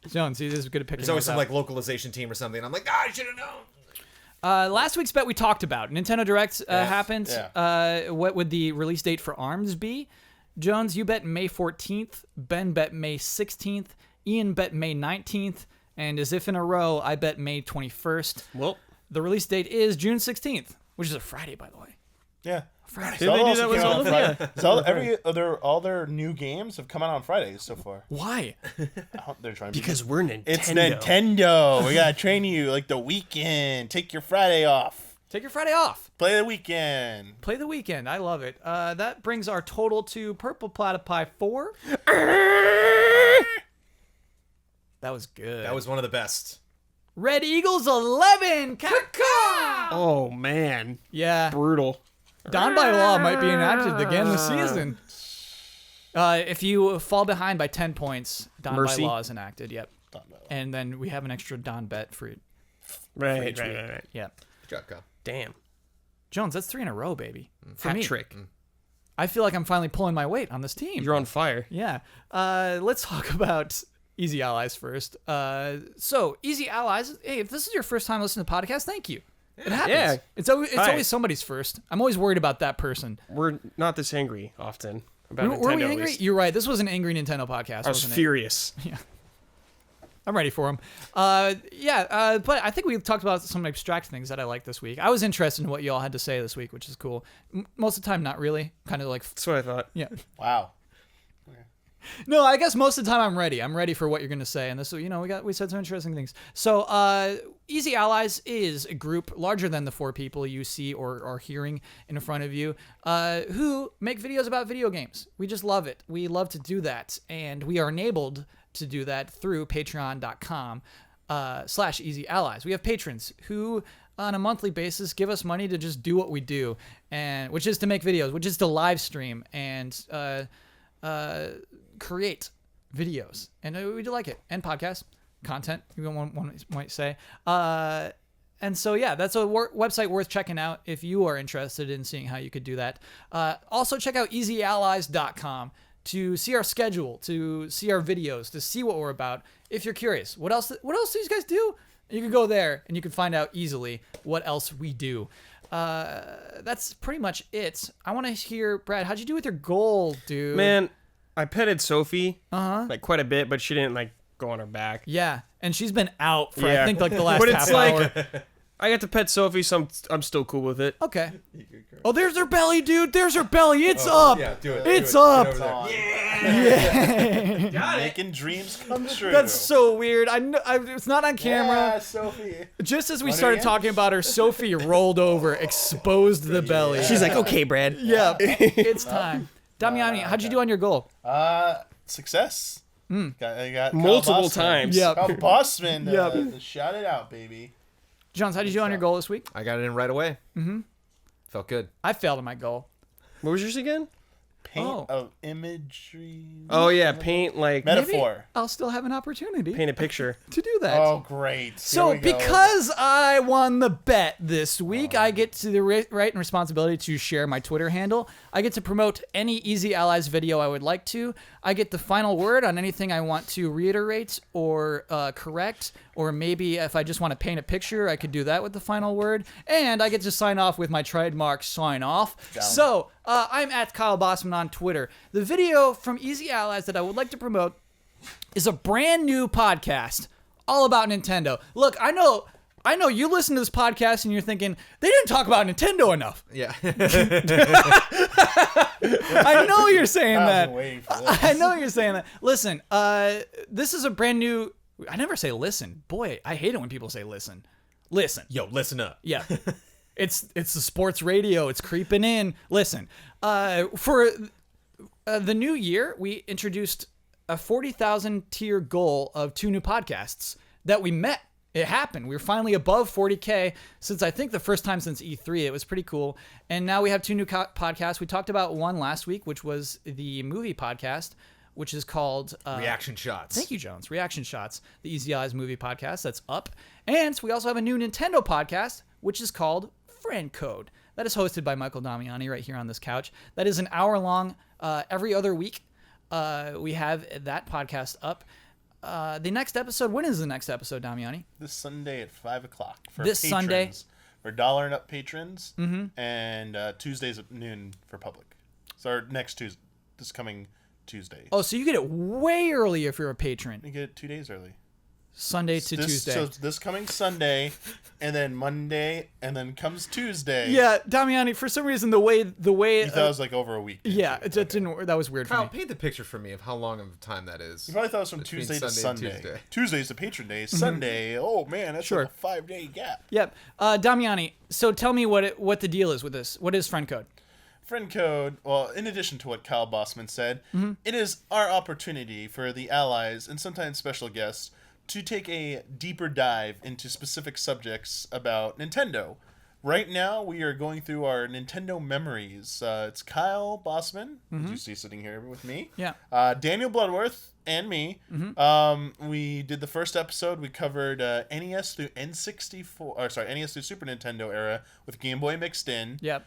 Jones, he is good at picking There's always those some out. like localization team or something. I'm like, I should have known. Last week's bet we talked about. Nintendo Direct happened. Yeah. What would the release date for ARMS be? Jones, you bet May 14th. Ben bet May 16th. Ian bet May 19th. And as if in a row, I bet May 21st. Well, The release date is June 16th, which is a Friday, by the way. Yeah. Friday. Did they do that with Zelda? Zelda? Friday. Zelda, all their new games have come out on Fridays so far. Why? They're trying to because we're Nintendo. it's Nintendo. We gotta train you like the weekend. Take your Friday off. Take your Friday off. Play the weekend. Play the weekend. I love it. That brings our total to Purple Platypi 4. That was good. That was one of the best. Red Eagles 11. Caca! Oh, man. Yeah. Brutal. Down by Law might be enacted again this season. If you fall behind by 10 points, Down Mercy? by Law is enacted. Yep. And then we have an extra Don bet for Right, each right, week. right, right. Yeah. Good job, Kyle. Damn. Jones, that's 3 in a row, baby. For Hat me. trick. I feel like I'm finally pulling my weight on this team. You're on fire. Yeah. Let's talk about Easy Allies first. So, Easy Allies, hey, if this is your first time listening to the podcast, thank you. It happens. Yeah. It's always Hi. somebody's first. I'm always worried about that person. We're not this angry often about Were Nintendo. we at angry? least. You're right. This was an angry Nintendo podcast, I was wasn't it? furious. I'm ready for him. But I think we talked about some abstract things that I liked this week. I was interested in what you all had to say this week, which is cool. Most of the time, not really. Kind of like, That's what I thought. yeah. Wow. No, I guess most of the time I'm ready. I'm ready for what you're going to say. And this, we said some interesting things. So, Easy Allies is a group larger than the 4 people you see or are hearing in front of you, who make videos about video games. We just love it. We love to do that. And we are enabled to do that through patreon.com /Easy Allies. We have patrons who on a monthly basis give us money to just do what we do, and which is to make videos, which is to live stream and create videos, and we do like it, and podcast content, one might say. And so, yeah, that's a website worth checking out if you are interested in seeing how you could do that. Also, check out easyallies.com to see our schedule, to see our videos, to see what we're about. If you're curious, what else do these guys do? You can go there and you can find out easily what else we do. That's pretty much it. I want to hear, Brad, how'd you do with your goal, dude? Man, I petted Sophie like quite a bit, but she didn't like go on her back. Yeah, and she's been out for I think like the last but half it's like, hour. I got to pet Sophie, so I'm still cool with it. Okay. Oh, there's her belly, dude. There's her belly. It's up. Yeah, do it. It's do it. up. Get over there. Yeah. Making dreams come true. That's so weird. I know it's not on camera. Yeah, Sophie. Just as we Want it started again? talking about her, Sophie rolled over, exposed the belly. She's like, okay, Brad. Yeah, it's time. Damiani, how'd you do on your goal? Success. I got Multiple Kyle Bossman. times. Yep. Kyle Bossman. Yep. To shout it out, baby. Jones, how'd you do on your goal this week? I got it in right away. Felt good. I failed on my goal. What was yours again? Paint of imagery. Oh yeah, paint like Metaphor. I'll still have an opportunity paint a picture. to do that. Oh, great. So, Here we go. because I won the bet this week, I get to the right and responsibility to share my Twitter handle. I get to promote any Easy Allies video I would like to. I get the final word on anything I want to reiterate or correct, or maybe if I just want to paint a picture, I could do that with the final word. And I get to sign off with my trademark sign off. So, I'm at Kyle Bossman on Twitter. The video from Easy Allies that I would like to promote is a brand new podcast all about Nintendo. Look, I know you listen to this podcast and you're thinking, they didn't talk about Nintendo enough. Yeah. I know you're saying I that. was waiting for this. I know you're saying that. Listen, this is a brand new... I never say listen. Boy, I hate it when people say listen. Listen. Yo, listen up. Yeah. It's the sports radio. It's creeping in. Listen, for the new year, we introduced a 40,000 tier goal of 2 new podcasts that we met. It happened. We were finally above 40K since I think the first time since E3. It was pretty cool. And now we have 2 new podcasts. We talked about one last week, which was the movie podcast, which is called Reaction shots. Thank you, Jones. Reaction Shots, the Easy Eyes movie podcast. That's up. And we also have a new Nintendo podcast, which is called Friend Code. That is hosted by Michael Damiani right here on this couch. That is an hour long every other week. We have that podcast up. The next episode, when is the next episode, Damiani? This Sunday at 5 o'clock for This patrons. Sunday? For $1 and up patrons. And Tuesdays at noon for public. So our next Tuesday, this coming Tuesday. Oh, so you get it way early if you're a patron. You get it 2 days early. Sunday to Tuesday. So this coming Sunday, and then Monday, and then comes Tuesday. Yeah, Damiani, for some reason, the way You thought it was like over a week. yeah, it didn't work. That was weird Kyle, for me. paint the picture for me of how long of time that is. You probably thought it was from Between Tuesday to Sunday and Sunday. Tuesday. Tuesday's the patron day. Sunday, oh man, that's Sure. like a 5-day gap. Yep. Damiani, so tell me what the deal is with this. What is Friend Code? Friend Code, well, in addition to what Kyle Bossman said, it is our opportunity for the allies and sometimes special guests to take a deeper dive into specific subjects about Nintendo. Right now, we are going through our Nintendo memories. It's Kyle Bossman, as you see sitting here with me. Yeah. Daniel Bloodworth and me. We did the first episode. We covered NES through NES through Super Nintendo era with Game Boy mixed in. Yep.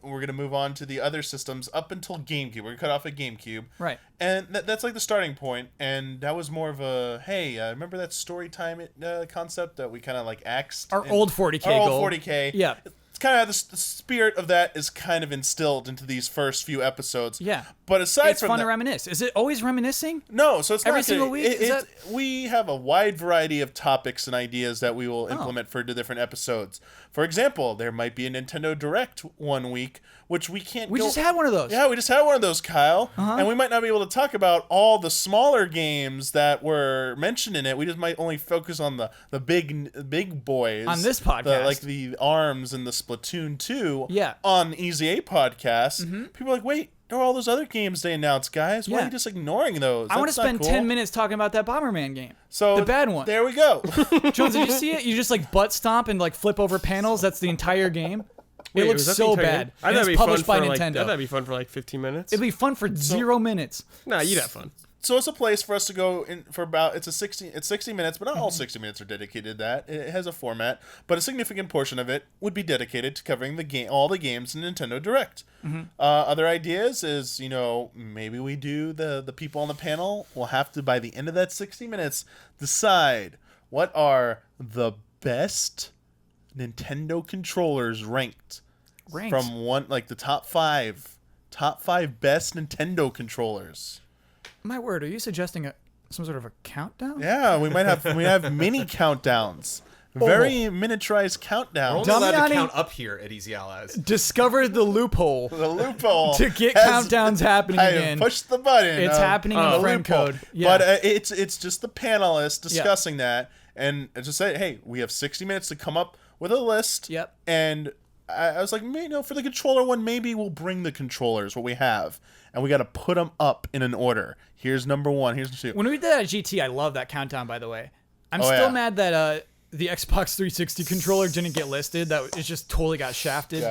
We're going to move on to the other systems up until GameCube. We're going to cut off at GameCube. Right. And that's like the starting point. And that was more of a, hey, remember that story time concept that we kind of like axed? Our old 40K Our goal. old 40K. Yeah. It's kind of how the spirit of that is kind of instilled into these first few episodes. Yeah. But aside It's from fun that, to reminisce. Is it always reminiscing? no, so it's Every not single week? Is we have a wide variety of topics and ideas that we will implement for the different episodes. For example, there might be a Nintendo Direct one week, which we can't. We just had one of those. Yeah, we just had one of those, Kyle, and we might not be able to talk about all the smaller games that were mentioned in it. We just might only focus on the big boys On this podcast. like the ARMS and the Splatoon 2. Yeah. On the Easy A podcast, people are like, wait. There are all those other games they announced, guys. Why are Yeah. you just ignoring those? I want to That's not spend cool. 10 minutes talking about that Bomberman game. So the bad one. There we go. Jones, did you see it? You just like butt stomp and like flip over panels. That's the entire game. Wait, It looks was that the so entire bad. game? And it's published by Like, Nintendo. that'd be fun for like 15 minutes. It'd be fun for 0 minutes. Nah, you'd have fun. So it's a place for us to go in for about it's 60 minutes, but not all 60 minutes are dedicated to that. It has a format, but a significant portion of it would be dedicated to covering all the games in Nintendo Direct. Other ideas is, maybe we do the people on the panel will have to, by the end of that 60 minutes, decide what are the best Nintendo controllers ranked from the top five best Nintendo controllers. My word, are you suggesting some sort of a countdown? Yeah, we have mini countdowns. Very miniaturized countdowns. We're only allowed to Damiani- count up here at Easy Allies. Discovered the loophole The loophole to get has- countdowns happening I again. push the button. It's happening in the friend loophole. code. Yeah. But it's just the panelists discussing that, and just say, hey, we have 60 minutes to come up with a list. Yep. And I was like, for the controller one, maybe we'll bring the controllers, what we have, and we got to put them up in an order. Here's number 1. Here's number 2. When we did that at GT, I love that countdown, by the way. I'm Oh, still yeah. mad that the Xbox 360 controller didn't get listed. That it just totally got shafted.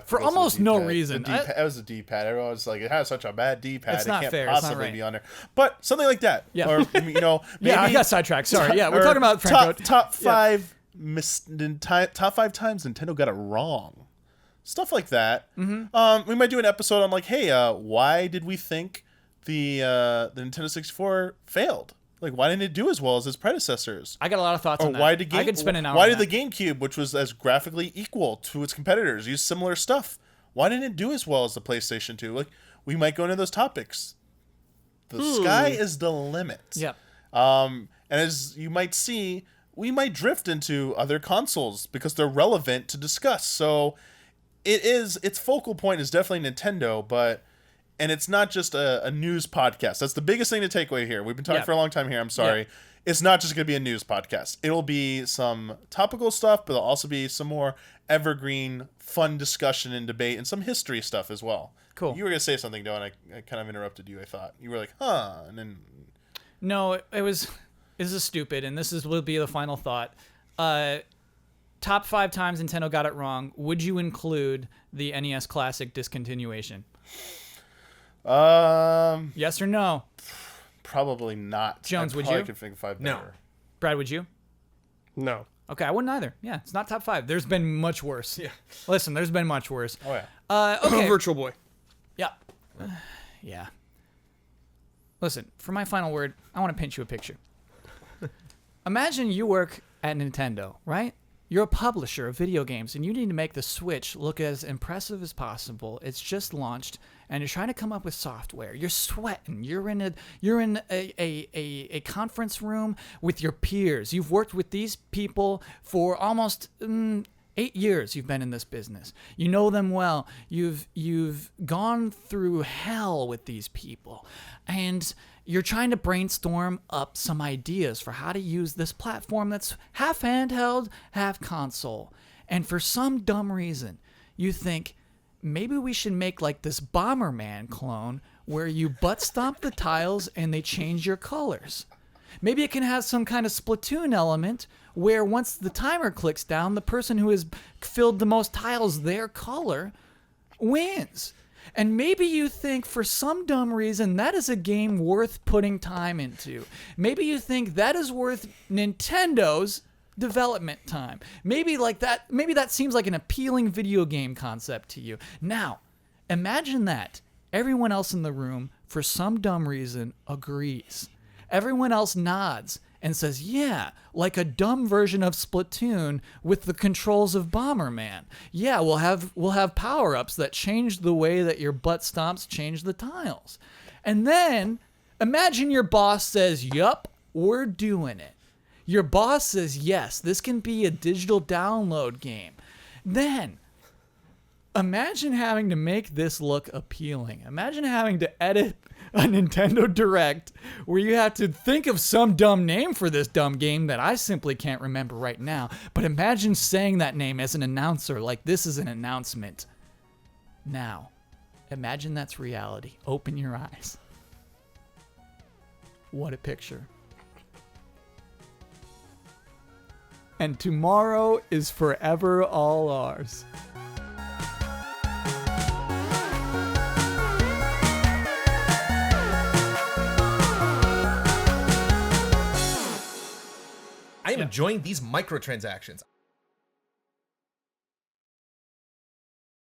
For almost no reason. That was a D-pad. Everyone was like, it has such a bad D-pad. It's not it can't fair. It's not possibly right. be on there. But something like that. Yeah. Or, maybe, Yeah, I got sidetracked. Sorry. Yeah, we're or talking about friend code. top five top 5 times Nintendo got it wrong. Stuff like that. We might do an episode on like, hey, why did we think the Nintendo 64 failed? Like, why didn't it do as well as its predecessors? I got a lot of thoughts Or on that. why did I could spend an hour. Why on did the that. GameCube, which was as graphically equal to its competitors, use similar stuff? Why didn't it do as well as the PlayStation 2? Like, we might go into those topics. The sky is the limit. Yeah. And as you might see, we might drift into other consoles because they're relevant to discuss. So its focal point is definitely Nintendo, and it's not just a news podcast. That's the biggest thing to take away here. We've been talking for a long time here. I'm sorry. Yeah. It's not just going to be a news podcast. It'll be some topical stuff, but there'll also be some more evergreen, fun discussion and debate and some history stuff as well. Cool. You were going to say something, Joe, and I kind of interrupted you, I thought. You were like, huh, and then... No, this is stupid, and will be the final thought. Top 5 times Nintendo got it wrong. Would you include the NES Classic discontinuation? Yes or no? Probably not. Jones, I would probably you? could think of 5 No. better. Brad, would you? No. Okay, I wouldn't either. Yeah, it's not top 5. There's been much worse. Yeah. Listen, there's been much worse. Oh, yeah. Okay. Virtual Boy. Yeah. Yeah. Listen, for my final word, I want to paint you a picture. Imagine you work at Nintendo, right? You're a publisher of video games, and you need to make the Switch look as impressive as possible. It's just launched, and you're trying to come up with software. You're sweating. You're in a conference room with your peers. You've worked with these people for almost 8 years. You've been in this business. You know them well. You've gone through hell with these people, and you're trying to brainstorm up some ideas for how to use this platform that's half handheld, half console. And for some dumb reason, you think maybe we should make like this Bomberman clone where you butt stomp the tiles and they change your colors. Maybe it can have some kind of Splatoon element where once the timer clicks down, the person who has filled the most tiles their color wins. And maybe you think for some dumb reason that is a game worth putting time into. Maybe you think that is worth Nintendo's development time. Maybe that seems like an appealing video game concept to you. Now, imagine that everyone else in the room for some dumb reason agrees. Everyone else nods and says, yeah, like a dumb version of Splatoon with the controls of Bomberman. Yeah, we'll have power-ups that change the way that your butt stomps change the tiles. And then imagine your boss says, yup, we're doing it. Your boss says, yes, this can be a digital download game. Then imagine having to make this look appealing. Imagine having to edit a Nintendo Direct where you have to think of some dumb name for this dumb game that I simply can't remember right now. But imagine saying that name as an announcer, like this is an announcement. Now, imagine that's reality. Open your eyes. What a picture. And tomorrow is forever all ours. I am enjoying these microtransactions.